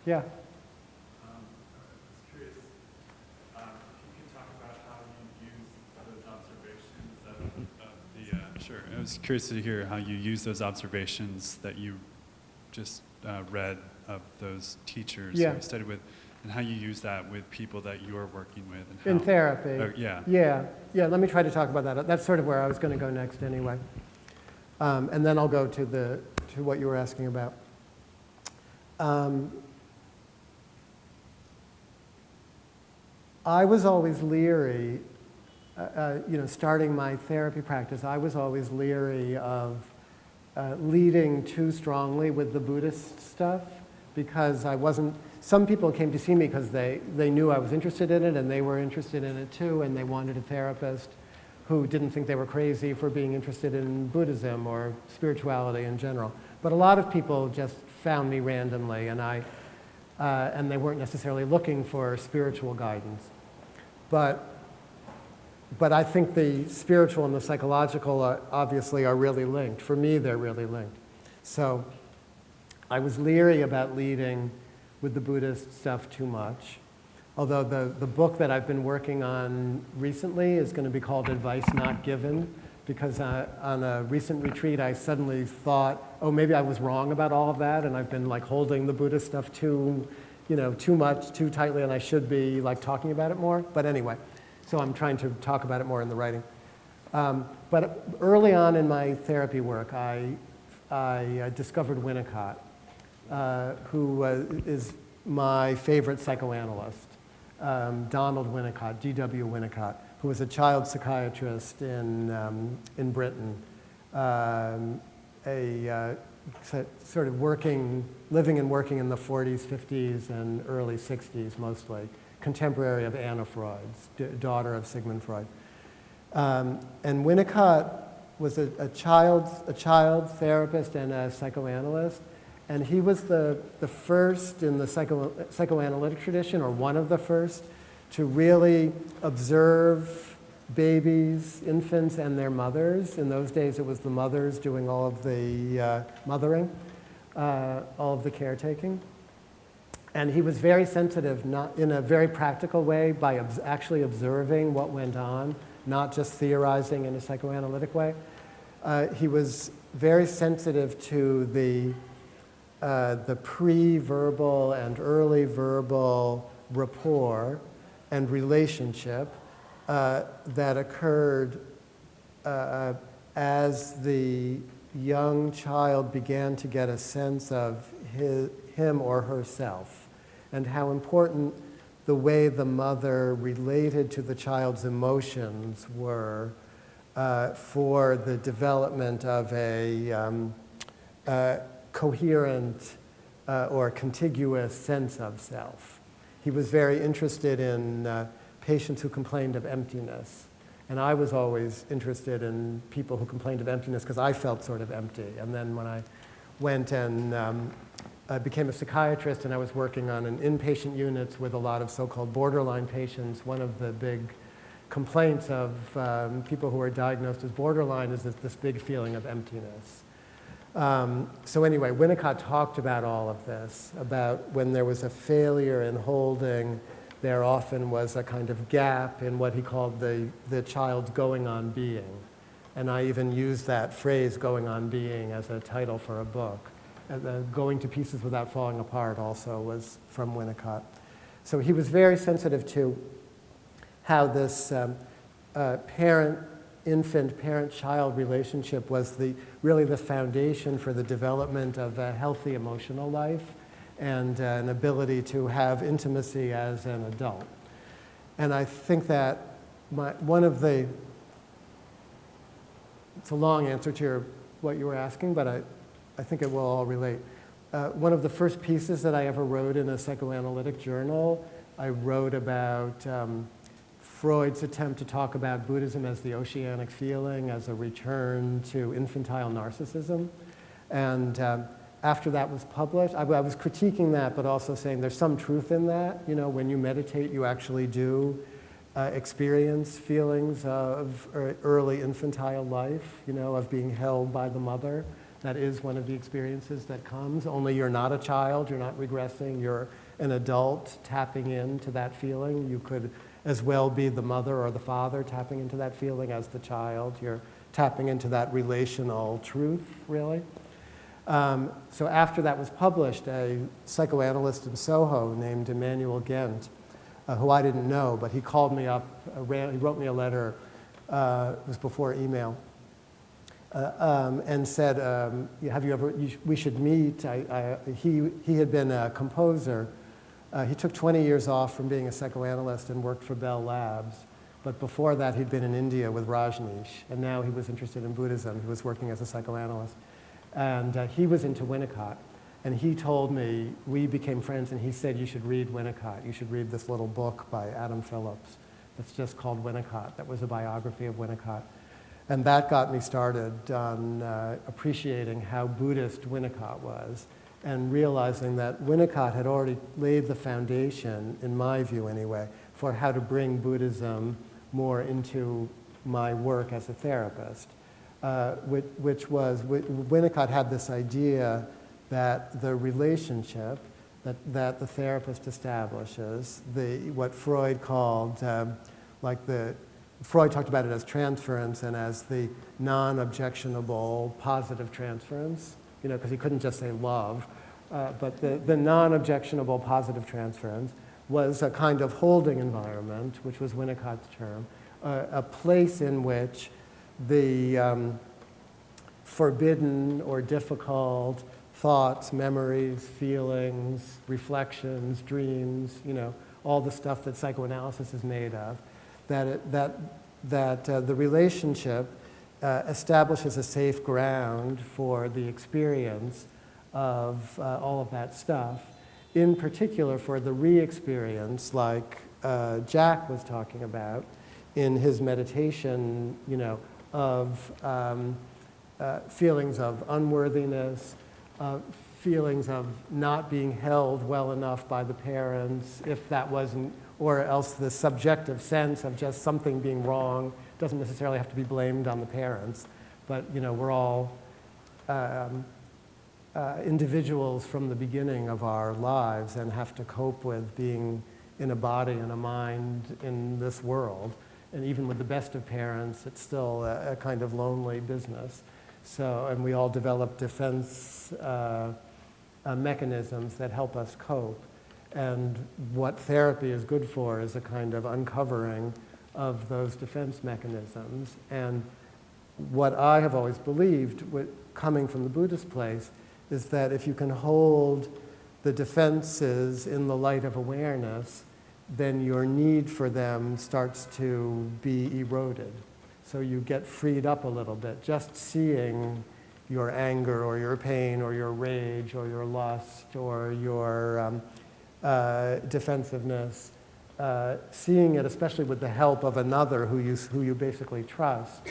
Yeah. I was curious if you can talk about how you use those observations sure. I was curious to hear how you use those observations that you just read of those teachers Yeah. you studied with, and how you use that with people that you're working with. And In how, therapy. Yeah. Yeah, let me try to talk about that. That's sort of where I was going to go next anyway. And then I'll go to what you were asking about. I was always leery, starting my therapy practice, I was always leery of leading too strongly with the Buddhist stuff, because some people came to see me because they knew I was interested in it, and they were interested in it too, and they wanted a therapist who didn't think they were crazy for being interested in Buddhism or spirituality in general. But a lot of people just found me randomly, and they weren't necessarily looking for spiritual guidance. But I think the spiritual and the psychological obviously are really linked. For me, they're really linked. So I was leery about leading with the Buddhist stuff too much. Although the book that I've been working on recently is going to be called Advice Not Given, because on a recent retreat I suddenly thought, oh, maybe I was wrong about all of that, and I've been like holding the Buddhist stuff too much, too tightly, and I should be like talking about it more. But anyway, so I'm trying to talk about it more in the writing. But early on in my therapy work, I discovered Winnicott, who is my favorite psychoanalyst. Donald Winnicott, D.W. Winnicott, who was a child psychiatrist in Britain, sort of living and working in the 40s, 50s, and early 60s mostly, contemporary of Anna Freud's, daughter of Sigmund Freud. And Winnicott was a child therapist and a psychoanalyst. And he was the first in the psychoanalytic tradition, or one of the first, to really observe babies, infants, and their mothers. In those days, it was the mothers doing all of the mothering, all of the caretaking. And he was very sensitive, not in a very practical way, by actually observing what went on, not just theorizing in a psychoanalytic way. He was very sensitive to the pre-verbal and early verbal rapport and relationship that occurred as the young child began to get a sense of him or herself, and how important the way the mother related to the child's emotions were for the development of a coherent or contiguous sense of self. He was very interested in patients who complained of emptiness. And I was always interested in people who complained of emptiness because I felt sort of empty. And then when I went and became a psychiatrist and I was working on an inpatient units with a lot of so-called borderline patients, one of the big complaints of people who are diagnosed as borderline is this big feeling of emptiness. So anyway, Winnicott talked about all of this, about when there was a failure in holding, there often was a kind of gap in what he called the child's going on being. And I even used that phrase, going on being, as a title for a book. Going to Pieces Without Falling Apart also was from Winnicott. So he was very sensitive to how this parent infant parent-child relationship was really the foundation for the development of a healthy emotional life and an ability to have intimacy as an adult. And I think that it's a long answer to what you were asking, but I think it will all relate. One of the first pieces that I ever wrote in a psychoanalytic journal, I wrote about Freud's attempt to talk about Buddhism as the oceanic feeling, as a return to infantile narcissism. And after that was published, I was critiquing that, but also saying there's some truth in that. You know, when you meditate, you actually do experience feelings of early infantile life, you know, of being held by the mother. That is one of the experiences that comes, only you're not a child, you're not regressing, you're an adult tapping into that feeling. You could as well be the mother or the father tapping into that feeling as the child. You're tapping into that relational truth, really. So after that was published, a psychoanalyst in Soho named Emmanuel Gent, who I didn't know, but he called me up, he wrote me a letter, it was before email, and said, have you ever, we should meet. He had been a composer. He took 20 years off from being a psychoanalyst and worked for Bell Labs. But before that, he'd been in India with Rajneesh, and now he was interested in Buddhism. He was working as a psychoanalyst. And he was into Winnicott. And he told me, we became friends, and he said, you should read Winnicott. You should read this little book by Adam Phillips that's just called Winnicott. That was a biography of Winnicott. And that got me started on appreciating how Buddhist Winnicott was, and realizing that Winnicott had already laid the foundation, in my view anyway, for how to bring Buddhism more into my work as a therapist, which was, Winnicott had this idea that the relationship that the therapist establishes, what Freud called, Freud talked about it as transference and as the non-objectionable positive transference, you know, because he couldn't just say love, but the non-objectionable positive transference was a kind of holding environment, which was Winnicott's term, a place in which the forbidden or difficult thoughts, memories, feelings, reflections, dreams, you know, all the stuff that psychoanalysis is made of, that the relationship establishes a safe ground for the experience of all of that stuff, in particular for the re-experience, like Jack was talking about in his meditation, you know, of feelings of unworthiness, feelings of not being held well enough by the parents, if that wasn't, or else the subjective sense of just something being wrong doesn't necessarily have to be blamed on the parents, but you know, we're all individuals from the beginning of our lives and have to cope with being in a body and a mind in this world. And even with the best of parents, it's still a kind of lonely business. So, and we all develop defense mechanisms that help us cope. And what therapy is good for is a kind of uncovering of those defense mechanisms. And what I have always believed, coming from the Buddhist place, is that if you can hold the defenses in the light of awareness, then your need for them starts to be eroded. So you get freed up a little bit. Just seeing your anger or your pain or your rage or your lust or your defensiveness, seeing it, especially with the help of another who you basically trust,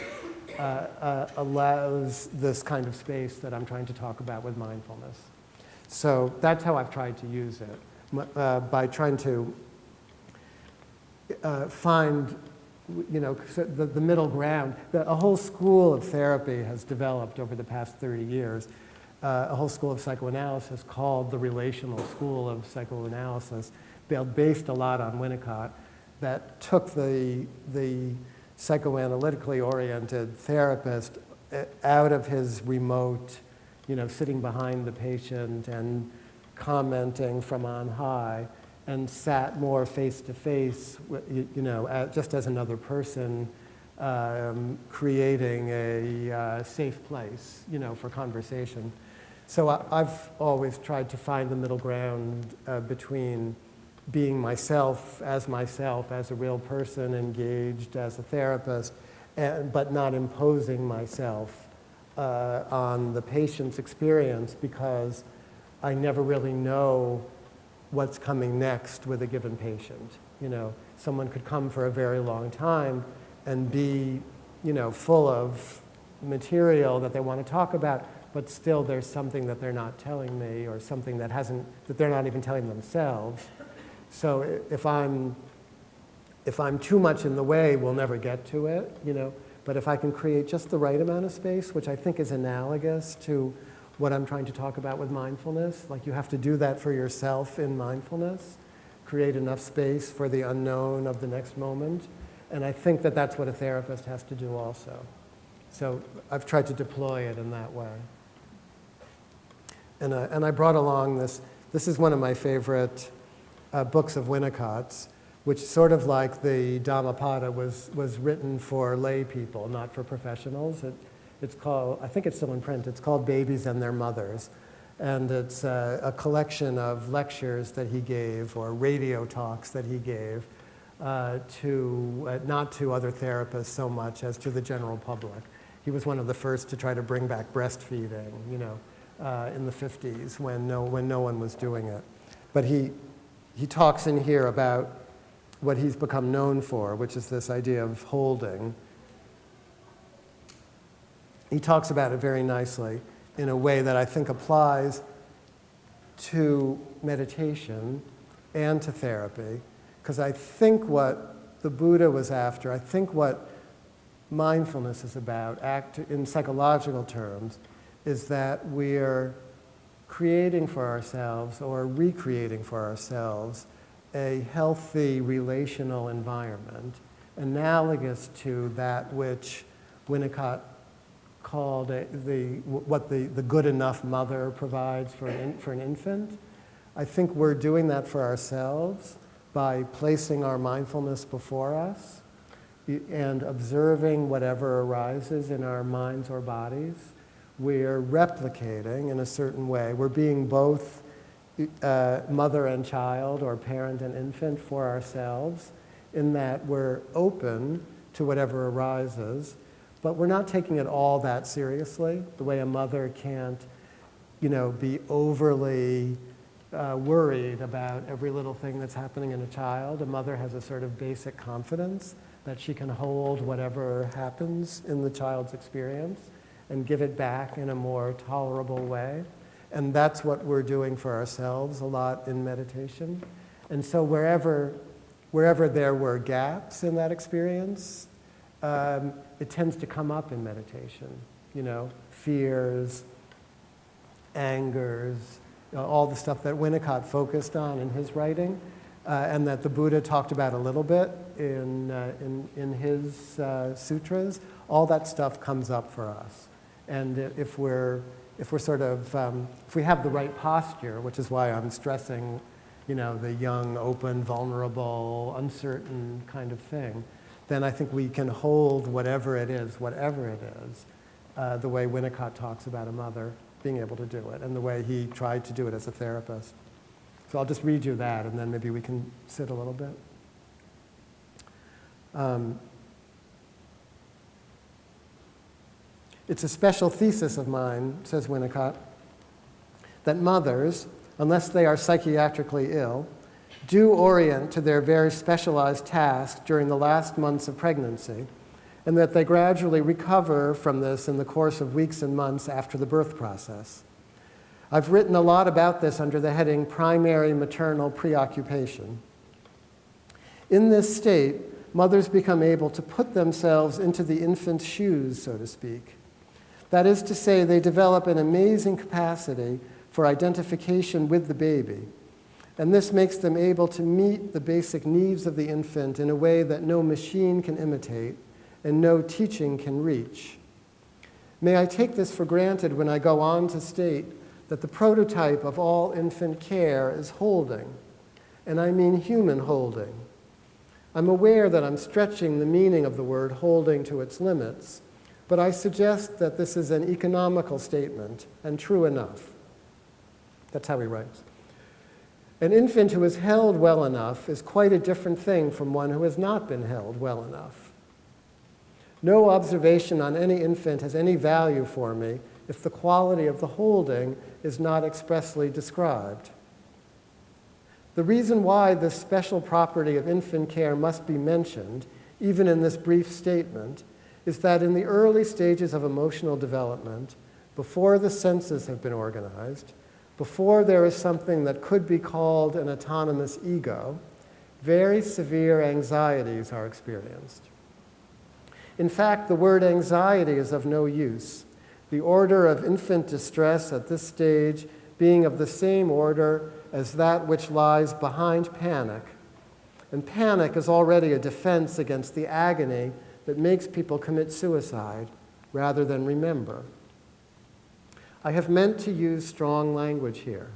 allows this kind of space that I'm trying to talk about with mindfulness. So that's how I've tried to use it, by trying to find, you know, the middle ground. A whole school of therapy has developed over the past 30 years, a whole school of psychoanalysis called the Relational School of Psychoanalysis, based a lot on Winnicott, that took the psychoanalytically oriented therapist out of his remote, you know, sitting behind the patient and commenting from on high, and sat more face to face, you know, just as another person creating a safe place, for conversation. So I've always tried to find the middle ground between being myself as a real person, engaged as a therapist, but not imposing myself on the patient's experience, because I never really know what's coming next with a given patient. Someone could come for a very long time and be, full of material that they want to talk about, but still there's something that they're not telling me, or something that they're not even telling themselves. So if I'm too much in the way, we'll never get to it, But if I can create just the right amount of space, which I think is analogous to what I'm trying to talk about with mindfulness, like you have to do that for yourself in mindfulness, create enough space for the unknown of the next moment. And I think that that's what a therapist has to do also. So I've tried to deploy it in that way. And I brought along this is one of my favorite books of Winnicott's, which sort of like the Dhammapada was written for lay people, not for professionals. It's called, I think it's still in print, it's called Babies and Their Mothers. And it's a collection of lectures that he gave, or radio talks that he gave, not to other therapists so much as to the general public. He was one of the first to try to bring back breastfeeding, in the 50s when no one was doing it. But he talks in here about what he's become known for, which is this idea of holding. He talks about it very nicely in a way that I think applies to meditation and to therapy, because I think what the Buddha was after, I think what mindfulness is about, in psychological terms, is that we're creating for ourselves, or recreating for ourselves, a healthy relational environment, analogous to that which Winnicott called what the good enough mother provides for an infant. I think we're doing that for ourselves by placing our mindfulness before us and observing whatever arises in our minds or bodies. We're replicating in a certain way. We're being both mother and child, or parent and infant, for ourselves, in that we're open to whatever arises, but we're not taking it all that seriously, the way a mother can't, be overly worried about every little thing that's happening in a child. A mother has a sort of basic confidence that she can hold whatever happens in the child's experience and give it back in a more tolerable way. And that's what we're doing for ourselves a lot in meditation. And so wherever there were gaps in that experience, it tends to come up in meditation. Fears, angers, all the stuff that Winnicott focused on in his writing, and that the Buddha talked about a little bit in his sutras. All that stuff comes up for us. And if we have the right posture, which is why I'm stressing, the young, open, vulnerable, uncertain kind of thing, then I think we can hold whatever it is, the way Winnicott talks about a mother being able to do it, and the way he tried to do it as a therapist. So I'll just read you that, and then maybe we can sit a little bit. It's a special thesis of mine, says Winnicott, that mothers, unless they are psychiatrically ill, do orient to their very specialized task during the last months of pregnancy, and that they gradually recover from this in the course of weeks and months after the birth process. I've written a lot about this under the heading Primary Maternal Preoccupation. In this state, mothers become able to put themselves into the infant's shoes, so to speak. That is to say, they develop an amazing capacity for identification with the baby, and this makes them able to meet the basic needs of the infant in a way that no machine can imitate and no teaching can reach. May I take this for granted when I go on to state that the prototype of all infant care is holding, and I mean human holding. I'm aware that I'm stretching the meaning of the word holding to its limits, but I suggest that this is an economical statement and true enough. That's how he writes. An infant who is held well enough is quite a different thing from one who has not been held well enough. No observation on any infant has any value for me if the quality of the holding is not expressly described. The reason why this special property of infant care must be mentioned, even in this brief statement, is that in the early stages of emotional development, before the senses have been organized, before there is something that could be called an autonomous ego, very severe anxieties are experienced. In fact, the word anxiety is of no use, the order of infant distress at this stage being of the same order as that which lies behind panic. And panic is already a defense against the agony that makes people commit suicide rather than remember. I have meant to use strong language here.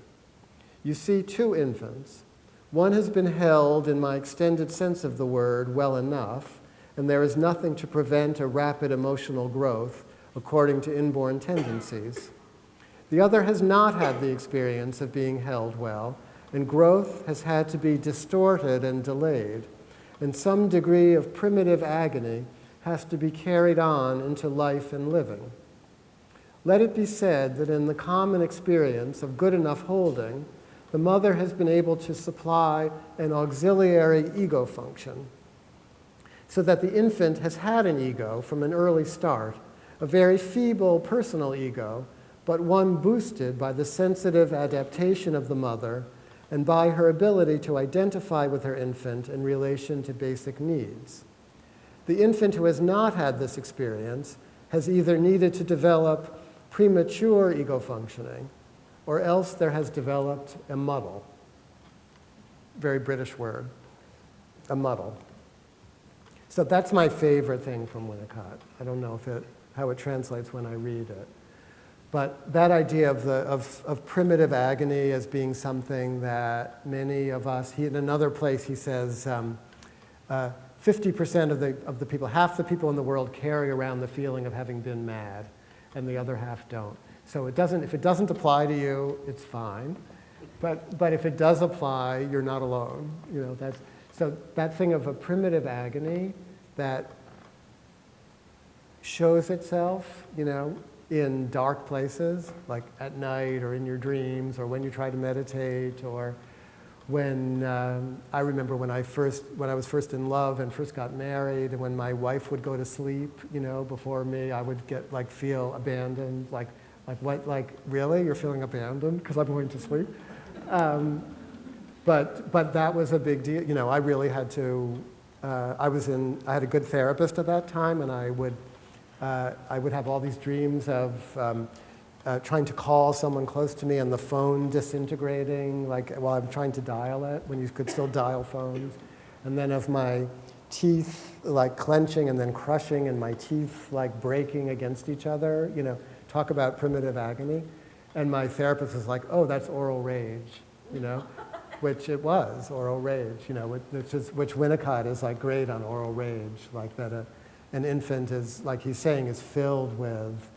You see two infants. One has been held, in my extended sense of the word, well enough, and there is nothing to prevent a rapid emotional growth according to inborn tendencies. The other has not had the experience of being held well, and growth has had to be distorted and delayed, and some degree of primitive agony has to be carried on into life and living. Let it be said that in the common experience of good enough holding, the mother has been able to supply an auxiliary ego function, so that the infant has had an ego from an early start, a very feeble personal ego, but one boosted by the sensitive adaptation of the mother and by her ability to identify with her infant in relation to basic needs. The infant who has not had this experience has either needed to develop premature ego functioning, or else there has developed a muddle. Very British word, a muddle. So that's my favorite thing from Winnicott. I don't know how it translates when I read it. But that idea of primitive agony as being something that many of us, in another place he says 50% of the people, half the people in the world carry around the feeling of having been mad, and the other half don't. So if it doesn't apply to you, it's fine. But if it does apply, you're not alone. So that thing of a primitive agony that shows itself, in dark places, like at night or in your dreams or when you try to meditate, or when I remember when I was first in love and first got married, and when my wife would go to sleep, before me, I would feel abandoned, what, really? You're feeling abandoned because I'm going to sleep? But that was a big deal. I really had to, I had a good therapist at that time, and I would have all these dreams of trying to call someone close to me and the phone disintegrating, while I'm trying to dial it, when you could still dial phones. And then of my teeth clenching and then crushing, and my teeth breaking against each other, talk about primitive agony. And my therapist was like, oh, that's oral rage, which it was, oral rage, which Winnicott is great on oral rage, that an infant is, he's saying, is filled with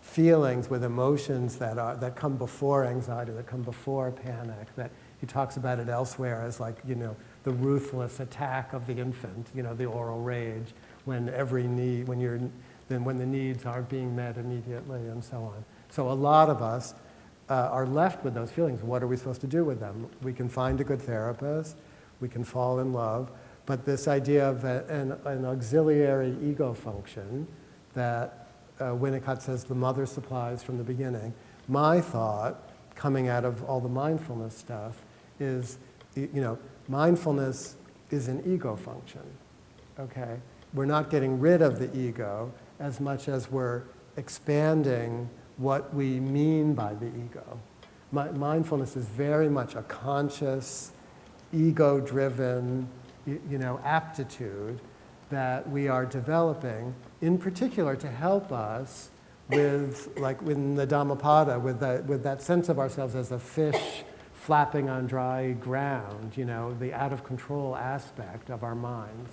feelings, with emotions that come before anxiety, that come before panic. That he talks about it elsewhere as the ruthless attack of the infant, the oral rage, when when the needs aren't being met immediately, and so on. So a lot of us are left with those feelings. What are we supposed to do with them? We can find a good therapist, we can fall in love, but this idea of an auxiliary ego function that Winnicott says the mother supplies from the beginning, my thought, coming out of all the mindfulness stuff, is, mindfulness is an ego function, okay? We're not getting rid of the ego as much as we're expanding what we mean by the ego. Mindfulness is very much a conscious, ego-driven, aptitude that we are developing, in particular to help us with, in the Dhammapada, with that sense of ourselves as a fish flapping on dry ground, the out of control aspect of our minds,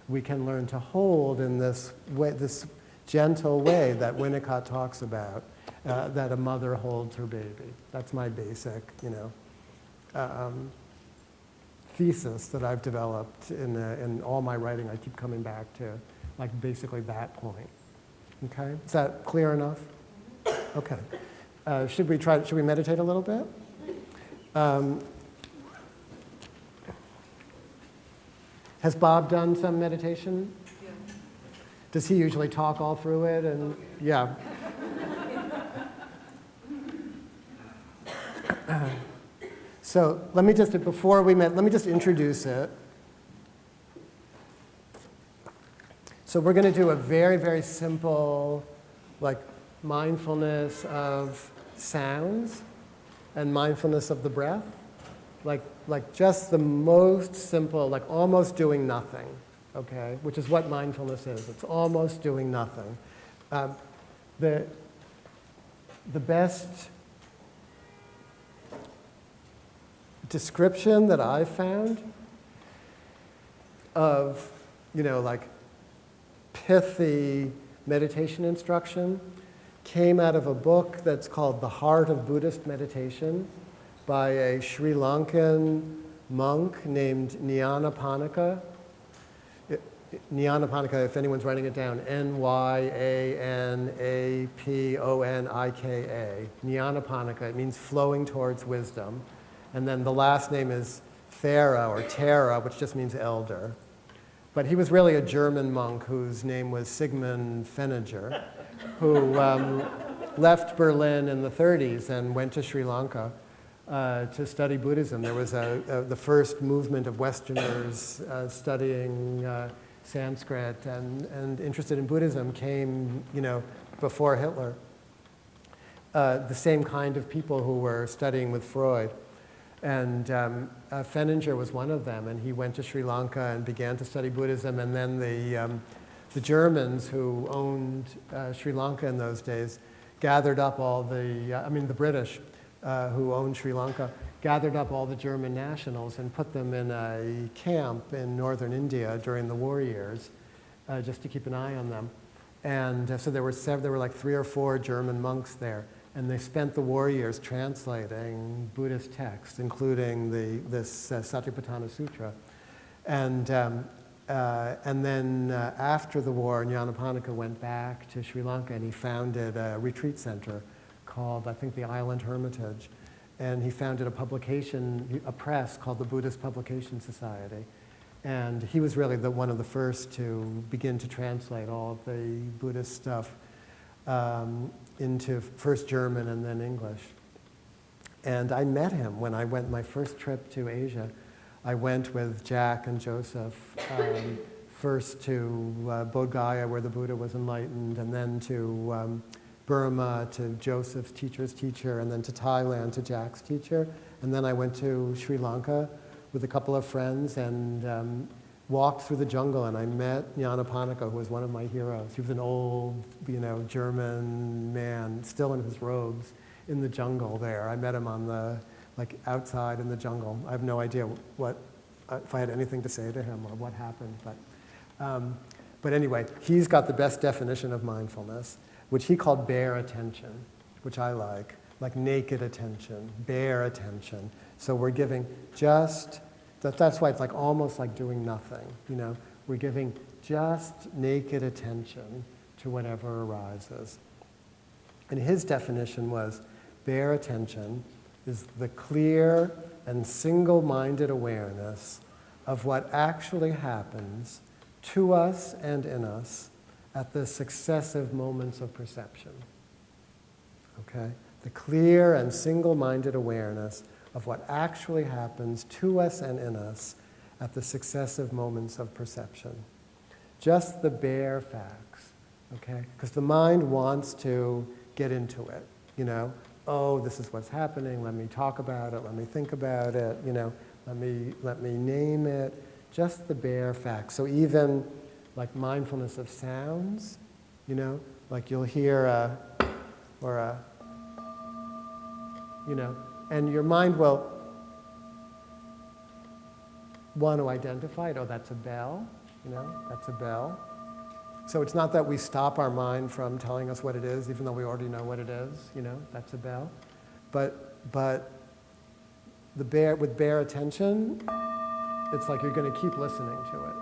we can learn to hold in this way, this gentle way that Winnicott talks about, that a mother holds her baby. That's my basic, thesis that I've developed in all my writing. I keep coming back to, like, basically that point. Okay, is that clear enough? Okay. Should we meditate a little bit? Has Bob done some meditation? Yeah. Does he usually talk all through it? And yeah. So let me just introduce it. So we're going to do a very, very simple, like, mindfulness of sounds and mindfulness of the breath. Like just the most simple, like almost doing nothing, okay? Which is what mindfulness is. It's almost doing nothing. The best description that I've found of, like pithy meditation instruction came out of a book that's called The Heart of Buddhist Meditation by a Sri Lankan monk named Nyanaponika. Nyanaponika, if anyone's writing it down, Nyanaponika. Nyanaponika, it means flowing towards wisdom. And then the last name is Thera or Tara, which just means elder. But he was really a German monk whose name was Sigmund Feniger, who left Berlin in the 30s and went to Sri Lanka to study Buddhism. There was the first movement of Westerners studying Sanskrit and interested in Buddhism came, before Hitler. The same kind of people who were studying with Freud. And Feniger was one of them, and he went to Sri Lanka and began to study Buddhism. And then the Germans who owned Sri Lanka in those days gathered up all the British who owned Sri Lanka gathered up all the German nationals and put them in a camp in northern India during the war years, just to keep an eye on them. And so there were like 3 or 4 German monks there. And they spent the war years translating Buddhist texts, including this Satipatthana Sutta. And then after the war, Nyanaponika went back to Sri Lanka and he founded a retreat center called, I think, the Island Hermitage. And he founded a press called the Buddhist Publication Society. And he was really one of the first to begin to translate all of the Buddhist stuff into first German and then English. And I met him when I went my first trip to Asia. I went with Jack and Joseph first to Bodh Gaya, where the Buddha was enlightened, and then to Burma, to Joseph's teacher's teacher, and then to Thailand, to Jack's teacher. And then I went to Sri Lanka with a couple of friends and walked through the jungle, and I met Nyanaponika, who was one of my heroes. He was an old, German man, still in his robes, in the jungle there. I met him on outside in the jungle. I have no idea if I had anything to say to him or what happened, but anyway, he's got the best definition of mindfulness, which he called bare attention, which I like naked attention, bare attention. So we're giving that's why it's almost like doing nothing, We're giving just naked attention to whatever arises. And his definition was, bare attention is the clear and single-minded awareness of what actually happens to us and in us at the successive moments of perception. Okay? The clear and single-minded awareness of what actually happens to us and in us at the successive moments of perception. Just the bare facts, okay? Because the mind wants to get into it, Oh, this is what's happening, let me talk about it, let me think about it, let me name it. Just the bare facts. So even like mindfulness of sounds, like you'll hear and your mind will want to identify it. Oh, that's a bell, that's a bell. So it's not that we stop our mind from telling us what it is, even though we already know what it is, that's a bell. But with bare attention, it's like you're going to keep listening to it.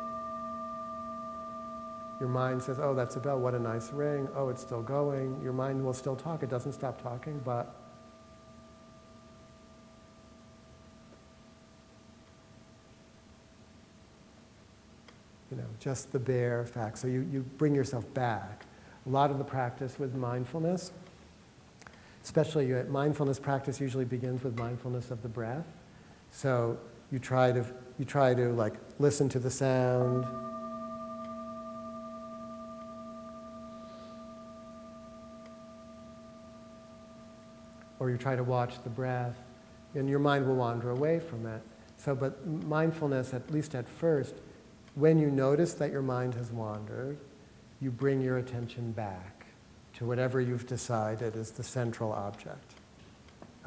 Your mind says, oh, that's a bell, what a nice ring. Oh, it's still going. Your mind will still talk. It doesn't stop talking, but just the bare fact. So you bring yourself back. A lot of the practice with mindfulness, especially mindfulness practice usually begins with mindfulness of the breath. So you try to like listen to the sound. Or you try to watch the breath, and your mind will wander away from it. So, but mindfulness, at least at first, when you notice that your mind has wandered, you bring your attention back to whatever you've decided is the central object.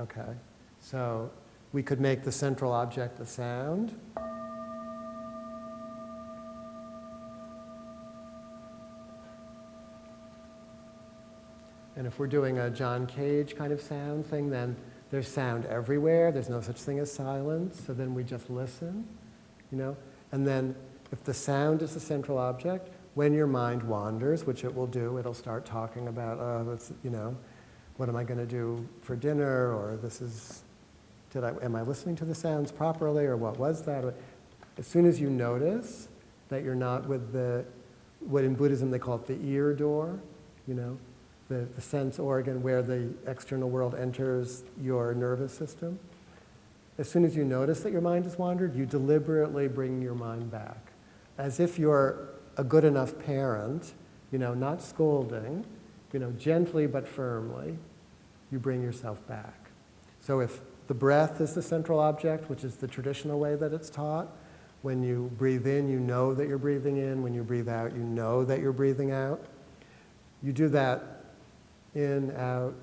Okay? So we could make the central object a sound. And if we're doing a John Cage kind of sound thing, then there's sound everywhere. There's no such thing as silence. So then we just listen, And then if the sound is the central object, when your mind wanders, which it will do, it'll start talking about, what am I going to do for dinner? Or am I listening to the sounds properly? Or what was that? As soon as you notice that you're not with what in Buddhism they call it the ear door, the sense organ where the external world enters your nervous system. As soon as you notice that your mind has wandered, you deliberately bring your mind back. As if you're a good enough parent, not scolding, gently but firmly, you bring yourself back. So if the breath is the central object, which is the traditional way that it's taught, when you breathe in, you know that you're breathing in. When you breathe out, you know that you're breathing out. You do that in, out,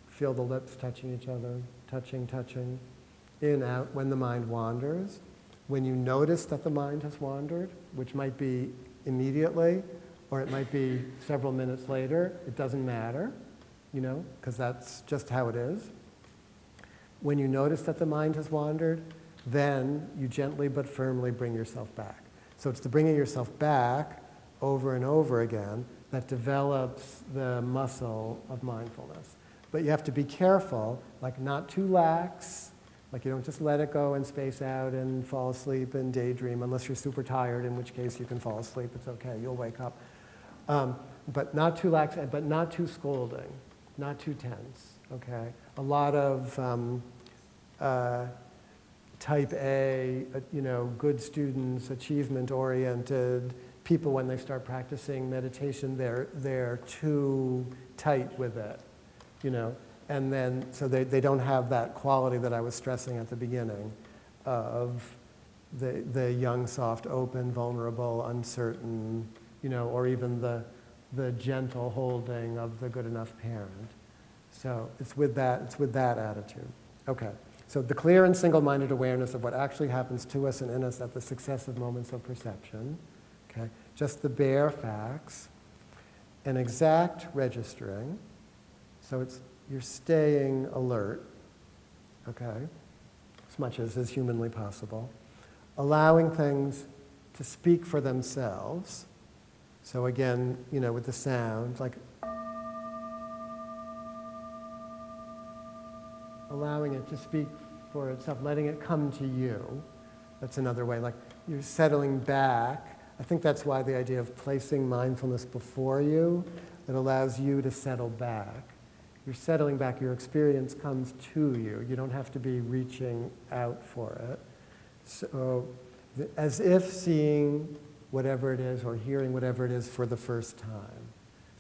feel the lips touching each other, touching, in, out, when the mind wanders. When you notice that the mind has wandered, which might be immediately, or it might be several minutes later, it doesn't matter, because that's just how it is. When you notice that the mind has wandered, then you gently but firmly bring yourself back. So it's the bringing yourself back over and over again that develops the muscle of mindfulness. But you have to be careful, like not too lax, like you don't just let it go and space out and fall asleep and daydream, unless you're super tired, in which case you can fall asleep, it's okay, you'll wake up. But not too lax, but not too scolding, not too tense, okay? A lot of type A, good students, achievement-oriented people, when they start practicing meditation, they're too tight with it, And then, so they don't have that quality that I was stressing at the beginning of the young, soft, open, vulnerable, uncertain, or even the gentle holding of the good enough parent. So it's with that attitude. Okay. So the clear and single-minded awareness of what actually happens to us and in us at the successive moments of perception. Okay. Just the bare facts. An exact registering. So you're staying alert, okay, as much as is humanly possible. Allowing things to speak for themselves. So again, with the sound, like allowing it to speak for itself, letting it come to you. That's another way, like you're settling back. I think that's why the idea of placing mindfulness before you, it allows you to settle back. You're settling back, your experience comes to you. You don't have to be reaching out for it. So, as if seeing whatever it is or hearing whatever it is for the first time.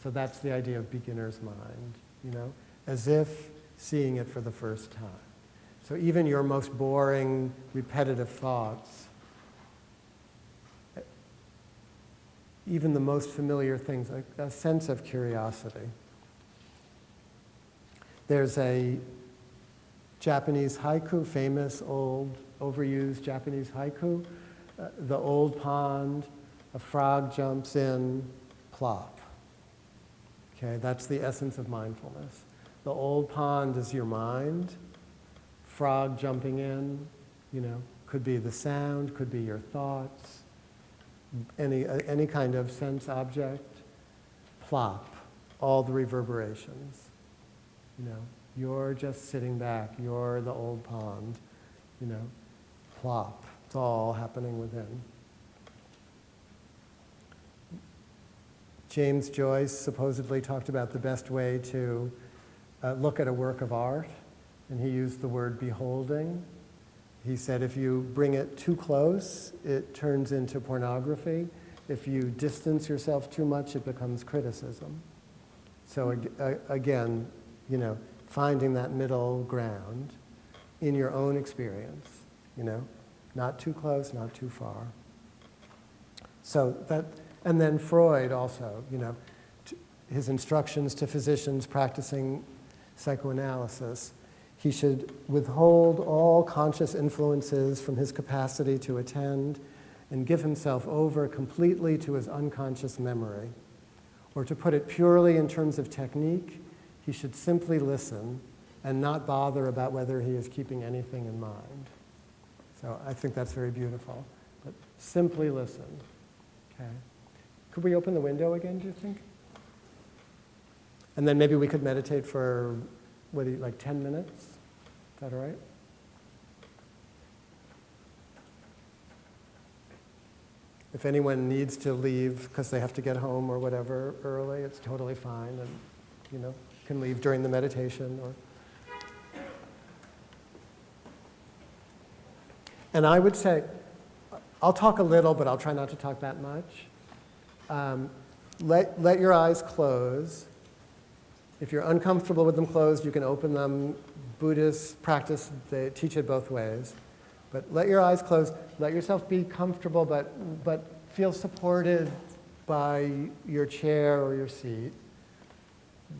So that's the idea of beginner's mind, as if seeing it for the first time. So even your most boring, repetitive thoughts, even the most familiar things, a sense of curiosity. There's a Japanese haiku, famous, old, overused Japanese haiku, The old pond, a frog jumps in, plop. Okay, that's the essence of mindfulness. The old pond is your mind. Frog jumping in, could be the sound, could be your thoughts, any kind of sense object. Plop, all the reverberations. You're just sitting back. You're the old pond. Plop. It's all happening within. James Joyce supposedly talked about the best way to look at a work of art, and he used the word beholding. He said if you bring it too close, it turns into pornography. If you distance yourself too much, it becomes criticism. So again, finding that middle ground in your own experience, not too close, not too far. So that, and then Freud also, his instructions to physicians practicing psychoanalysis, he should withhold all conscious influences from his capacity to attend and give himself over completely to his unconscious memory. Or to put it purely in terms of technique, he should simply listen and not bother about whether he is keeping anything in mind. So I think that's very beautiful. But simply listen. Okay. Could we open the window again, do you think? And then maybe we could meditate for, like 10 minutes? Is that all right? If anyone needs to leave because they have to get home or whatever early, it's totally fine, and can leave during the meditation. And I would say, I'll talk a little, but I'll try not to talk that much. Let your eyes close. If you're uncomfortable with them closed, you can open them. Buddhist practice, they teach it both ways. But let your eyes close. Let yourself be comfortable, but feel supported by your chair or your seat.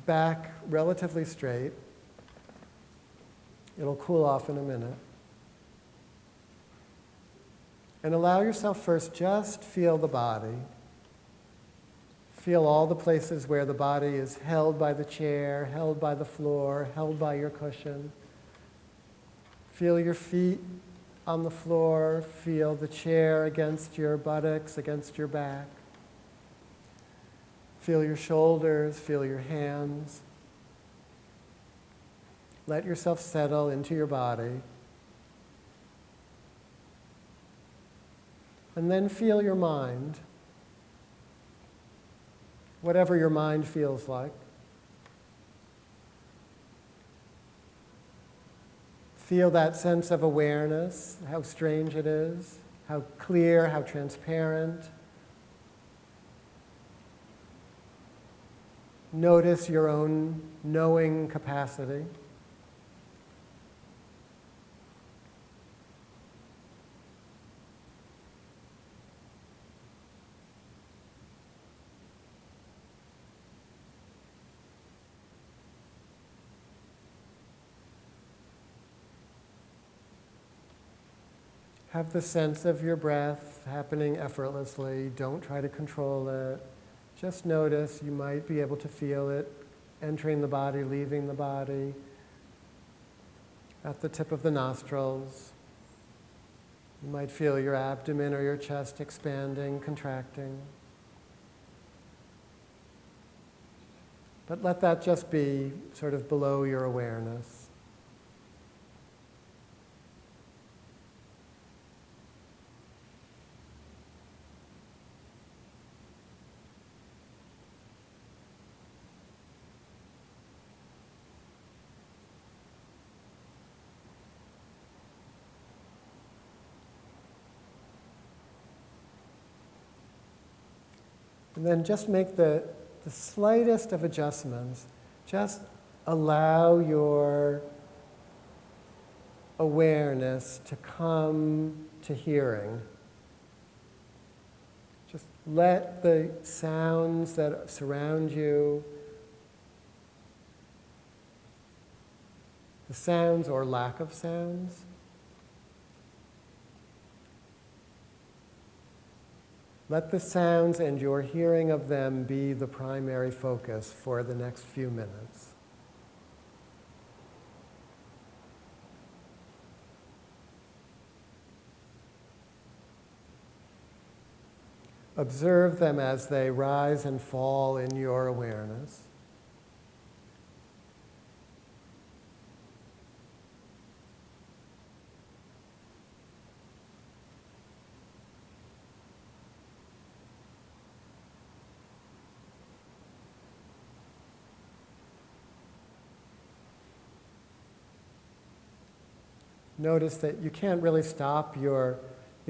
Back relatively straight. It'll cool off in a minute. And allow yourself first, just feel the body. Feel all the places where the body is held by the chair, held by the floor, held by your cushion. Feel your feet on the floor. Feel the chair against your buttocks, against your back. Feel your shoulders, feel your hands. Let yourself settle into your body. And then feel your mind. Whatever your mind feels like. Feel that sense of awareness, how strange it is, how clear, how transparent. Notice your own knowing capacity. Have the sense of your breath happening effortlessly. Don't try to control it. Just notice. You might be able to feel it entering the body, leaving the body, at the tip of the nostrils. You might feel your abdomen or your chest expanding, contracting. But let that just be sort of below your awareness. And then just make the slightest of adjustments. Just allow your awareness to come to hearing. Just let the sounds that surround you, the sounds or lack of sounds, Let the sounds and your hearing of them be the primary focus for the next few minutes. Observe them as they rise and fall in your awareness. Notice that you can't really stop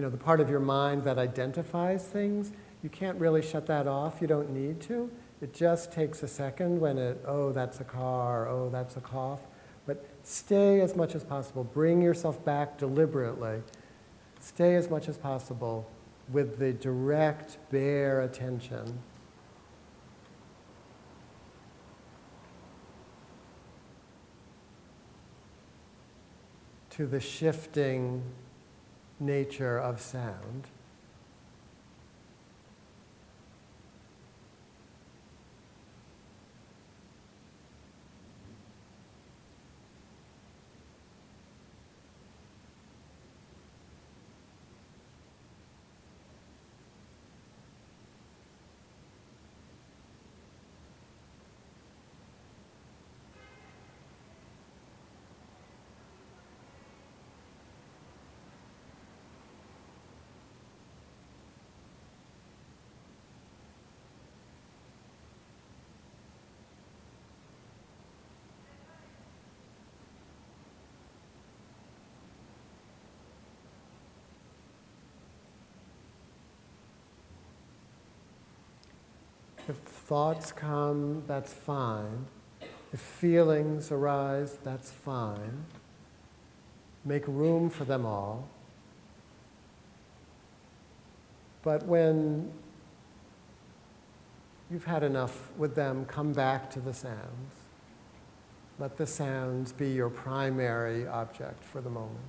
the part of your mind that identifies things. You can't really shut that off. You don't need to. It just takes a second when oh, that's a car, oh, that's a cough. But stay as much as possible. Bring yourself back deliberately. Stay as much as possible with the direct, bare attention. To the shifting nature of sound. If thoughts come, that's fine. If feelings arise, that's fine. Make room for them all. But when you've had enough with them, come back to the sounds. Let the sounds be your primary object for the moment.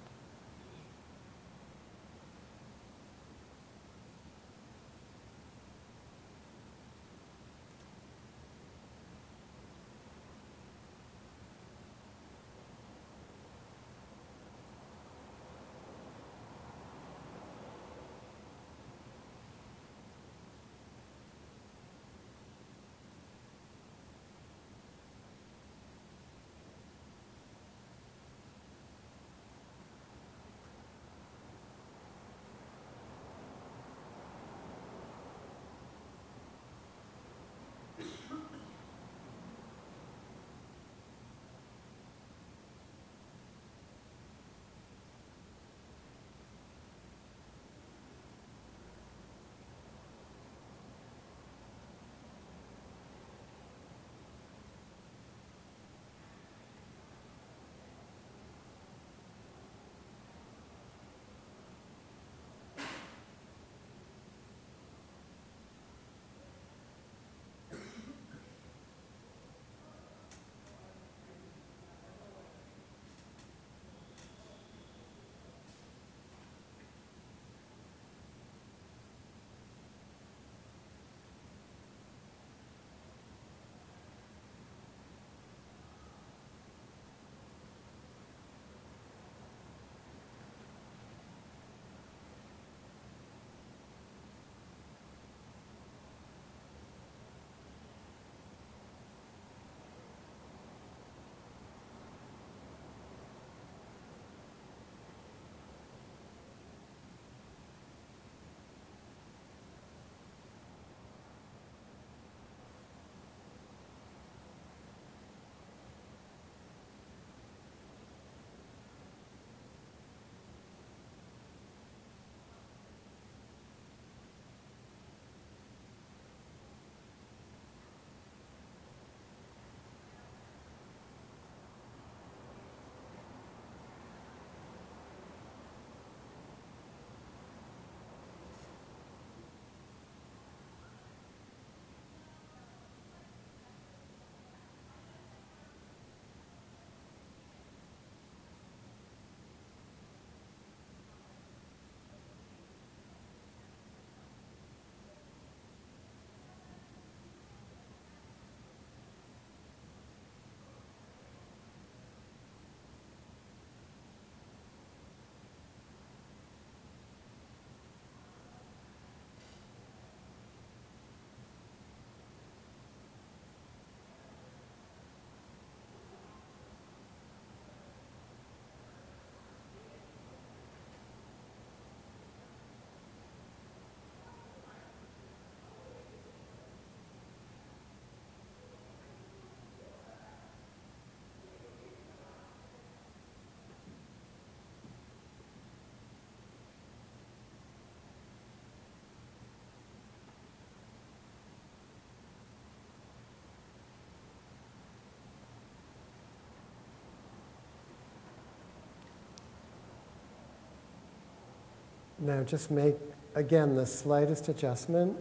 Now just make, again, the slightest adjustment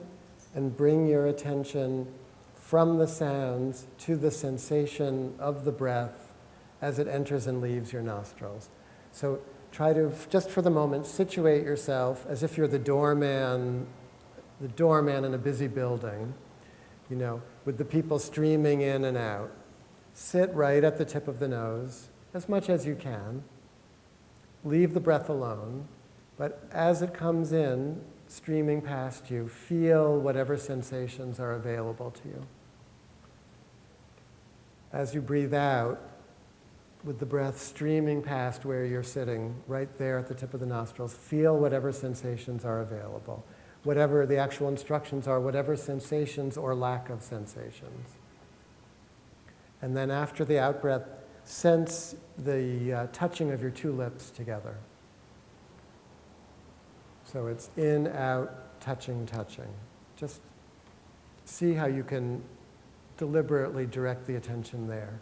and bring your attention from the sounds to the sensation of the breath as it enters and leaves your nostrils. So try to, just for the moment, situate yourself as if you're the doorman in a busy building, you know, with the people streaming in and out. Sit right at the tip of the nose, as much as you can. Leave the breath alone, but as it comes in, streaming past you, feel whatever sensations are available to you. As you breathe out, with the breath streaming past where you're sitting, right there at the tip of the nostrils, feel whatever sensations are available. Whatever the actual instructions are, whatever sensations or lack of sensations. And then after the out-breath, sense the touching of your two lips together. So it's in, out, touching, touching. Just see how you can deliberately direct the attention there.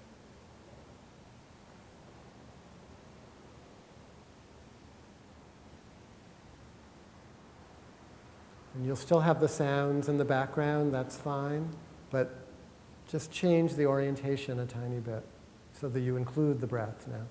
And you'll still have the sounds in the background, that's fine, but just change the orientation a tiny bit so that you include the breath now.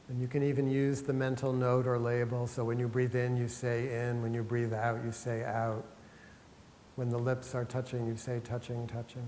And you can even use the mental note or label, so when you breathe in, you say in. When you breathe out, you say out. When the lips are touching, you say touching, touching.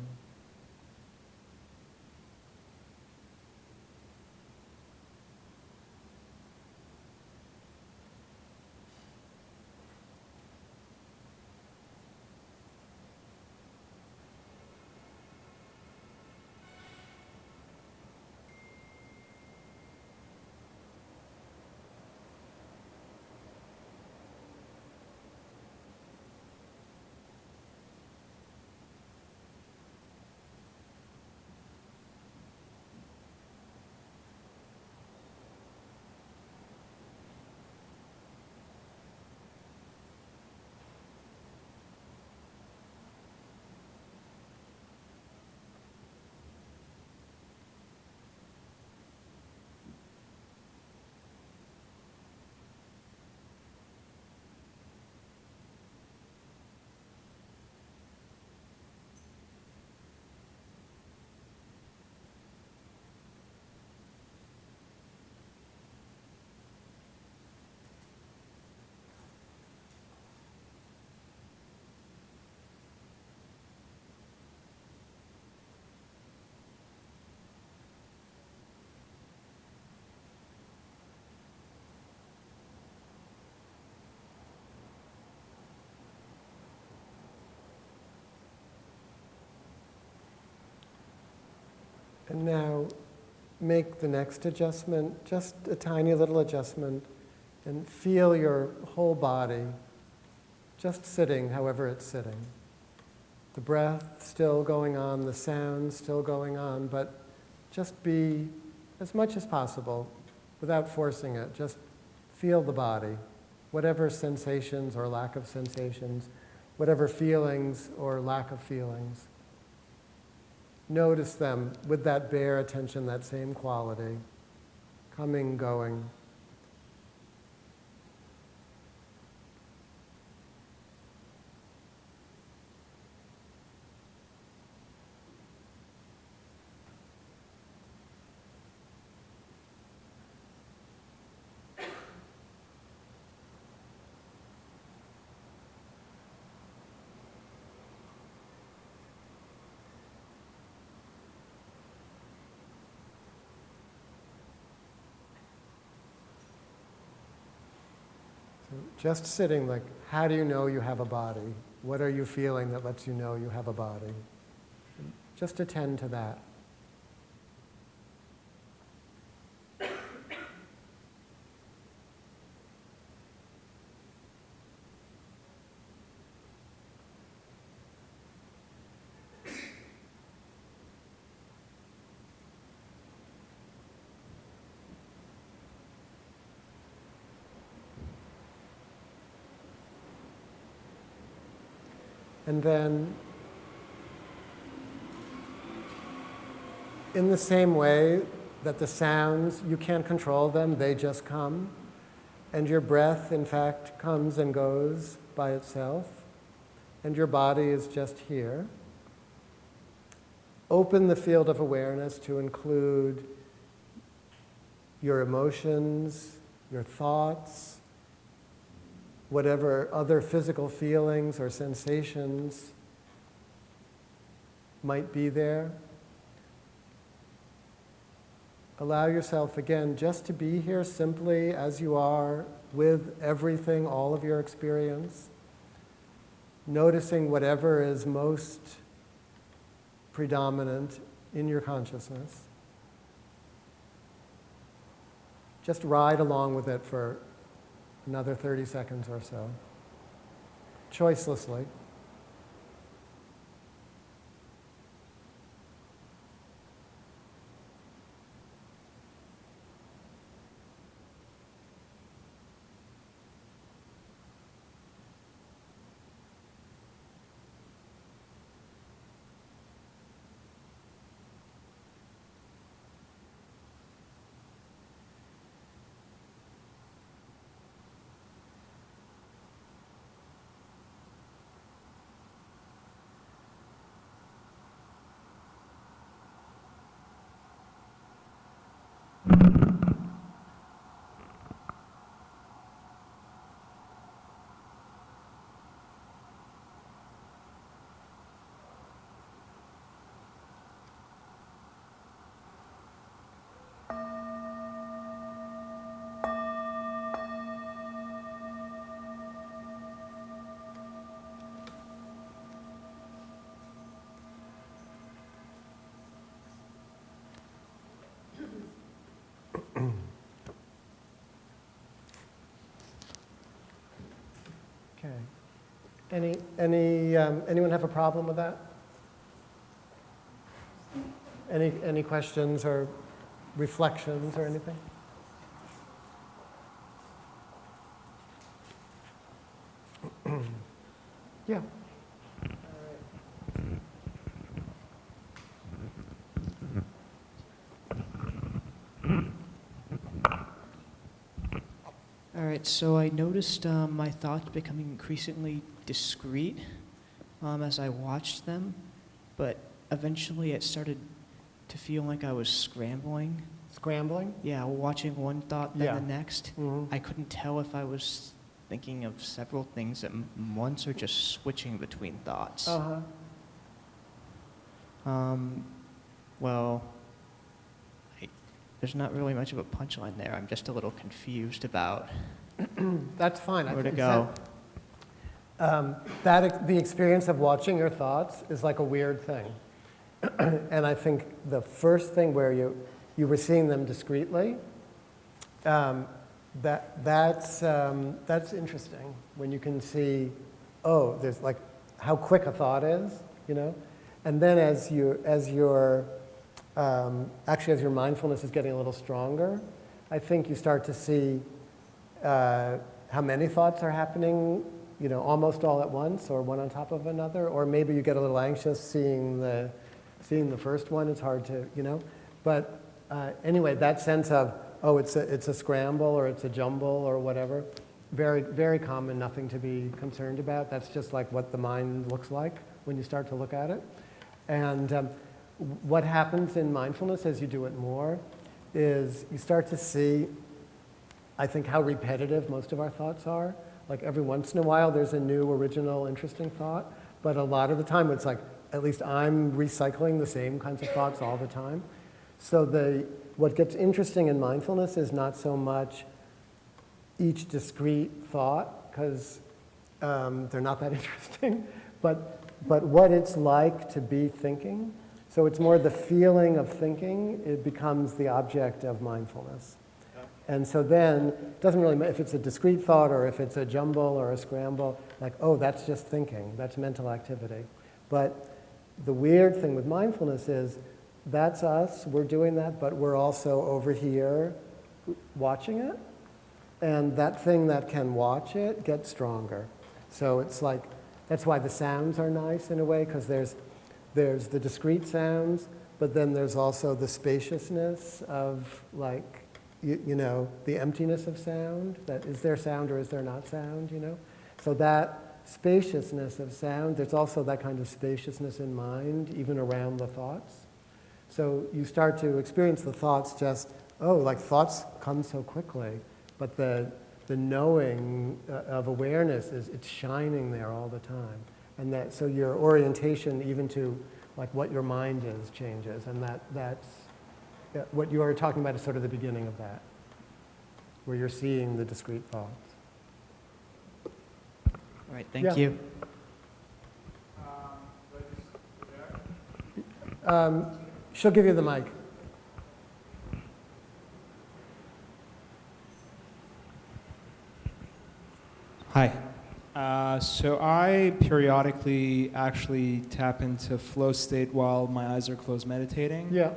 And now make the next adjustment, just a tiny little adjustment, and feel your whole body just sitting however it's sitting. The breath still going on, the sound still going on, but just be, as much as possible, without forcing it, just feel the body, whatever sensations or lack of sensations, whatever feelings or lack of feelings. Notice them with that bare attention, that same quality, coming, going. Just sitting, like, how do you know you have a body? What are you feeling that lets you know you have a body? Just attend to that. And then, in the same way that the sounds, you can't control them, they just come. And your breath, in fact, comes and goes by itself. And your body is just here. Open the field of awareness to include your emotions, your thoughts, whatever other physical feelings or sensations might be there. Allow yourself, again, just to be here simply as you are with everything, all of your experience, noticing whatever is most predominant in your consciousness. Just ride along with it for another 30 seconds or so, choicelessly. Okay. Anyone have a problem with that? Any questions or reflections or anything? Yeah. All right, so I noticed my thoughts becoming increasingly discrete as I watched them, but eventually it started to feel like I was scrambling. Scrambling? Yeah, watching one thought, then Yeah. the next. Mm-hmm. I couldn't tell if I was thinking of several things at once or just switching between thoughts. Uh-huh. Well, there's not really much of a punchline there. I'm just a little confused about That's fine. where to think go. the experience of watching your thoughts is like a weird thing. And I think the first thing where you were seeing them discreetly, that's interesting. When you can see, oh, there's like how quick a thought is, you know, and then as your mindfulness is getting a little stronger, I think you start to see how many thoughts are happening, you know, almost all at once or one on top of another, or maybe you get a little anxious seeing the first one. It's hard to, you know, but anyway, that sense of, oh, it's a scramble or it's a jumble or whatever, very, very common, nothing to be concerned about. That's just like what the mind looks like when you start to look at it. And what happens in mindfulness as you do it more is you start to see, I think, how repetitive most of our thoughts are. Like every once in a while there's a new, original, interesting thought, but a lot of the time it's like, at least I'm recycling the same kinds of thoughts all the time. So what gets interesting in mindfulness is not so much each discrete thought, because they're not that interesting, but what it's like to be thinking. So it's more the feeling of thinking, it becomes the object of mindfulness. And so then, it doesn't really matter if it's a discrete thought or if it's a jumble or a scramble, like, oh, that's just thinking, that's mental activity. But the weird thing with mindfulness is, that's us, we're doing that, but we're also over here watching it. And that thing that can watch it gets stronger. So it's like That's why the sounds are nice in a way, because there's the discrete sounds, but then there's also the spaciousness of, like, you know, the emptiness of sound. That is there sound or is there not sound, you know? So that spaciousness of sound, there's also that kind of spaciousness in mind, even around the thoughts. So you start to experience the thoughts just, oh, like thoughts come so quickly, but the knowing of awareness it's shining there all the time. And that, so your orientation even to like what your mind is changes, and that's what you are talking about is sort of the beginning of that, where you're seeing the discrete thoughts. All right, thank you. She'll give you the mic. Hi. So I periodically actually tap into flow state while my eyes are closed meditating. Yeah.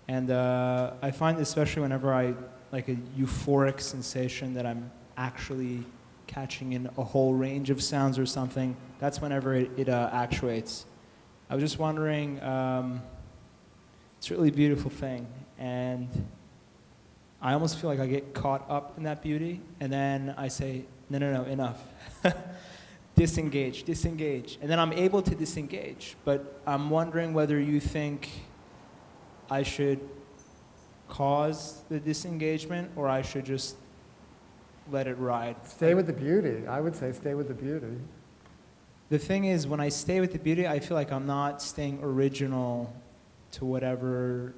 And I find especially whenever I, like a euphoric sensation that I'm actually catching in a whole range of sounds or something, that's whenever it actuates. I was just wondering, it's a really beautiful thing. And I almost feel like I get caught up in that beauty. And then I say, no, enough. Disengage. And then I'm able to disengage. But I'm wondering whether you think I should cause the disengagement or I should just let it ride. Stay with the beauty. I would say stay with the beauty. The thing is, when I stay with the beauty, I feel like I'm not staying original to whatever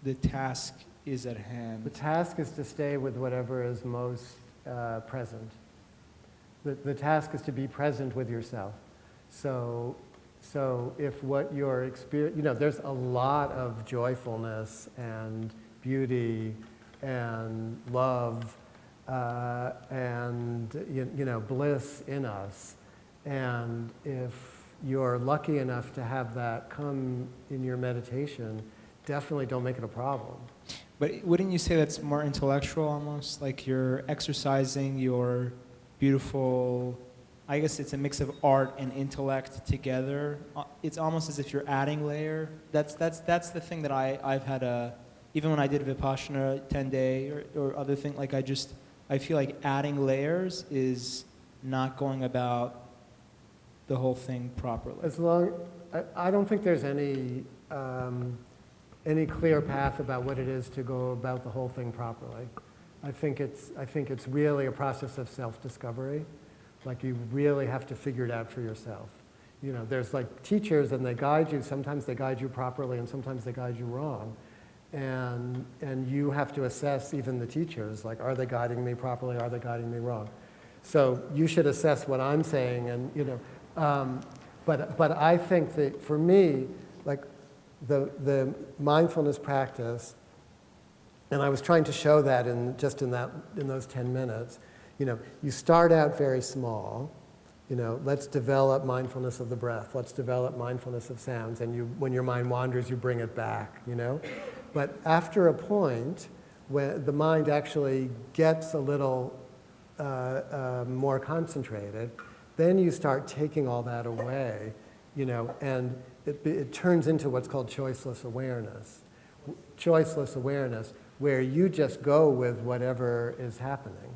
the task is at hand. The task is to stay with whatever is most present. The task is to be present with yourself. So if what you're experiencing, there's a lot of joyfulness and beauty and love and bliss in us. And if you're lucky enough to have that come in your meditation, definitely don't make it a problem. But wouldn't you say that's more intellectual almost? Like you're exercising your beautiful, I guess it's a mix of art and intellect together. It's almost as if you're adding layer. That's the thing that I've had even when I did Vipassana 10-day or other thing, like I feel like adding layers is not going about the whole thing properly. I don't think there's any clear path about what it is to go about the whole thing properly. I think it's really a process of self-discovery. Like you really have to figure it out for yourself. There's like teachers and they guide you. Sometimes they guide you properly and sometimes they guide you wrong. And you have to assess even the teachers, like, are they guiding me properly? Are they guiding me wrong? So you should assess what I'm saying, and but I think that for me, like the mindfulness practice, and I was trying to show that in those 10 minutes. You start out very small. Let's develop mindfulness of the breath. Let's develop mindfulness of sounds. And when your mind wanders, you bring it back. But after a point, when the mind actually gets a little more concentrated, then you start taking all that away, and it turns into what's called choiceless awareness. Choiceless awareness, where you just go with whatever is happening.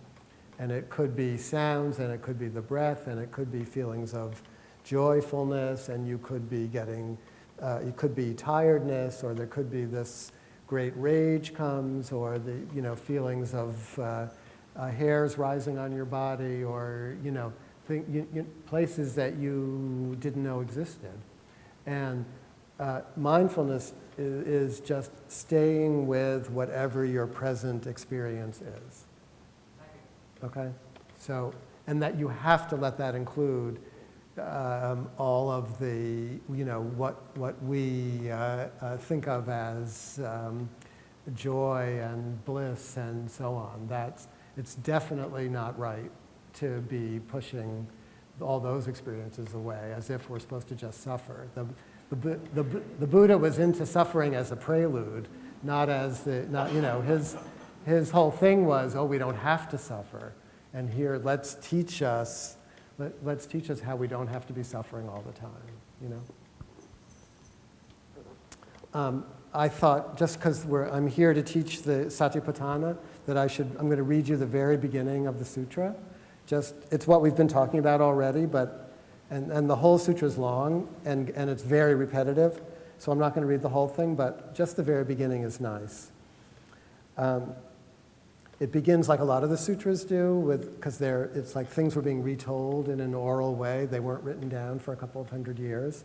And it could be sounds, and it could be the breath, and it could be feelings of joyfulness, and you could be getting, it could be tiredness, or there could be this great rage comes, or the feelings of hairs rising on your body, or places that you didn't know existed. And mindfulness is just staying with whatever your present experience is. Okay? So, and that you have to let that include all of the, what we think of as joy and bliss and so on. It's definitely not right to be pushing all those experiences away as if we're supposed to just suffer. The Buddha was into suffering as a prelude, not as his whole thing was, we don't have to suffer. And here, let's teach us Let's teach us how we don't have to be suffering all the time, you know? I thought, just because I'm here to teach the Satipatthana, that I'm going to read you the very beginning of the sutra. It's what we've been talking about already, and the whole sutra is long, and it's very repetitive, so I'm not going to read the whole thing, but just the very beginning is nice. It begins like a lot of the sutras do, because it's like things were being retold in an oral way. They weren't written down for a couple of hundred years.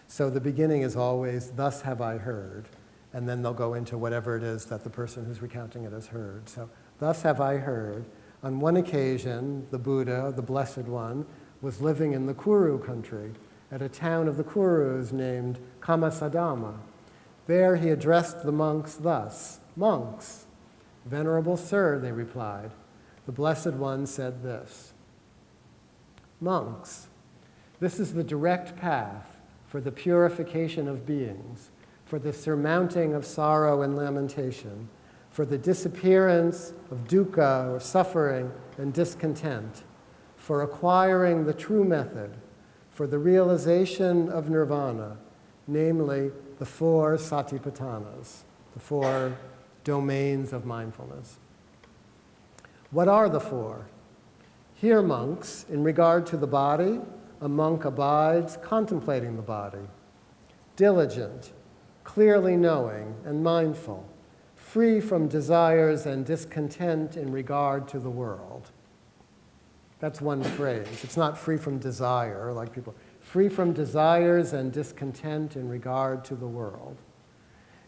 So the beginning is always, "Thus have I heard," and then they'll go into whatever it is that the person who's recounting it has heard. So, "Thus have I heard, on one occasion, the Buddha, the Blessed One, was living in the Kuru country, at a town of the Kurus named Kamasadama. There he addressed the monks thus, 'Monks, Venerable Sir,' they replied, the Blessed One said this, 'Monks, this is the direct path for the purification of beings, for the surmounting of sorrow and lamentation, for the disappearance of dukkha, or suffering, and discontent, for acquiring the true method, for the realization of nirvana, namely the 4 satipatthanas, the 4 domains of mindfulness.' What are the 4? Here, monks, in regard to the body, a monk abides contemplating the body, diligent, clearly knowing and mindful, free from desires and discontent in regard to the world." That's one phrase. It's not free from desire, like people. Free from desires and discontent in regard to the world.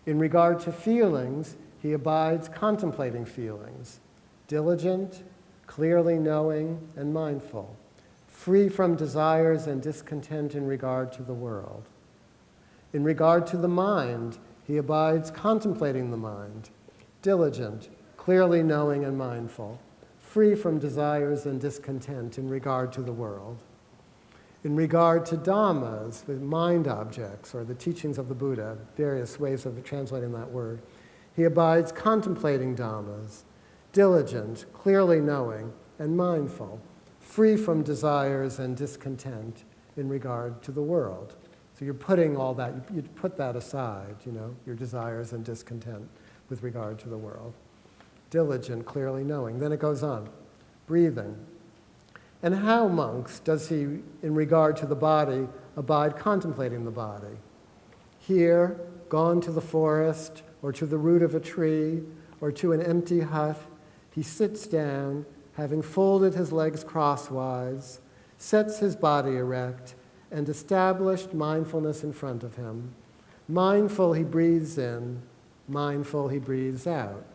In regard to feelings, he abides contemplating feelings, diligent, clearly knowing and mindful, free from desires and discontent in regard to the world. In regard to the mind, he abides contemplating the mind, diligent, clearly knowing and mindful, free from desires and discontent in regard to the world. In regard to dhammas, the mind objects, or the teachings of the Buddha, various ways of translating that word, he abides contemplating dhammas, diligent, clearly knowing and mindful, free from desires and discontent in regard to the world. So you're putting all that, you put that aside, your desires and discontent with regard to the world. Diligent, clearly knowing. Then it goes on. Breathing. And how, monks, does he, in regard to the body, abide contemplating the body? Here, gone to the forest, or to the root of a tree, or to an empty hut, he sits down, having folded his legs crosswise, sets his body erect, and established mindfulness in front of him. Mindful he breathes in, mindful he breathes out.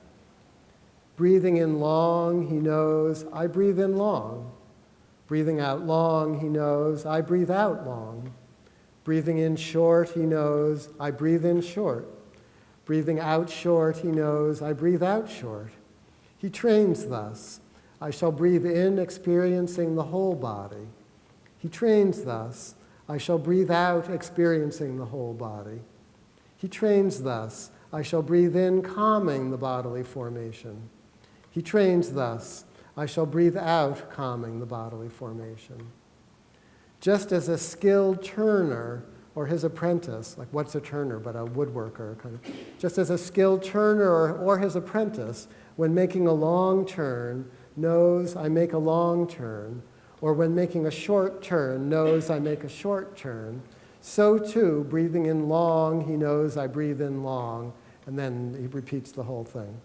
Breathing in long, he knows, I breathe in long. Breathing out long, he knows, I breathe out long. Breathing in short, he knows, I breathe in short. Breathing out short, he knows, I breathe out short. He trains thus. I shall breathe in, experiencing the whole body. He trains thus. I shall breathe out, experiencing the whole body. He trains thus. I shall breathe in, calming the bodily formation. He trains thus. I shall breathe out, calming the bodily formation. Just as a skilled turner or his apprentice, like what's a turner but a woodworker, kind of, just as a skilled turner or his apprentice, when making a long turn, knows I make a long turn, or when making a short turn, knows I make a short turn, so too, breathing in long, he knows I breathe in long, and then he repeats the whole thing.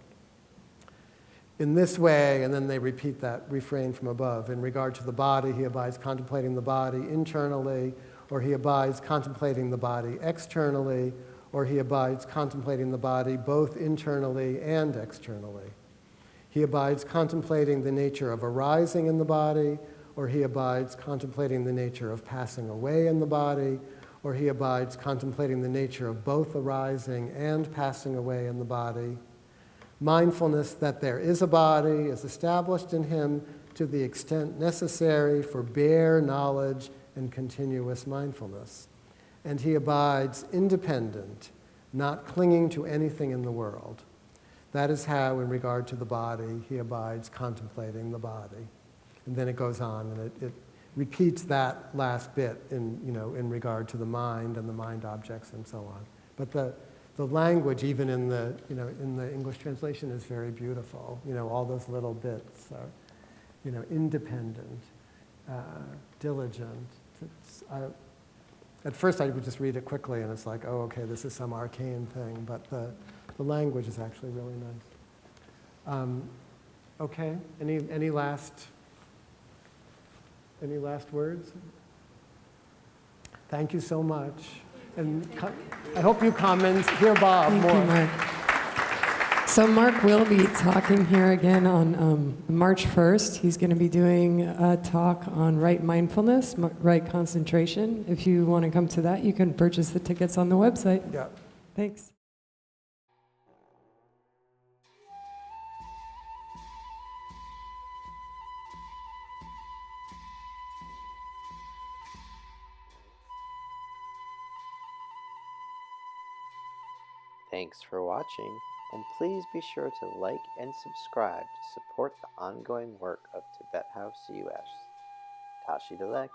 In this way, and then they repeat that refrain from above. In regard to the body, he abides contemplating the body internally, or he abides contemplating the body externally, or he abides contemplating the body both internally and externally. He abides contemplating the nature of arising in the body, or he abides contemplating the nature of passing away in the body, or he abides contemplating the nature of both arising and passing away in the body. Mindfulness that there is a body is established in him to the extent necessary for bare knowledge and continuous mindfulness. And he abides independent, not clinging to anything in the world. That is how, in regard to the body, he abides contemplating the body. And then it goes on, and repeats that last bit in regard to the mind and the mind objects and so on. But the language, even in the English translation, is very beautiful. All those little bits are, independent, diligent. At first, I would just read it quickly, and it's like, oh, okay, this is some arcane thing. But the language is actually really nice. Okay. Any last words? Thank you so much. And I hope you comment. Hear Bob more. Thank you, Mark. So Mark will be talking here again on March 1st. He's going to be doing a talk on right mindfulness, right concentration. If you want to come to that, you can purchase the tickets on the website. Yeah. Thanks. Thanks for watching, and please be sure to like and subscribe to support the ongoing work of Tibet House US. Tashi Delek.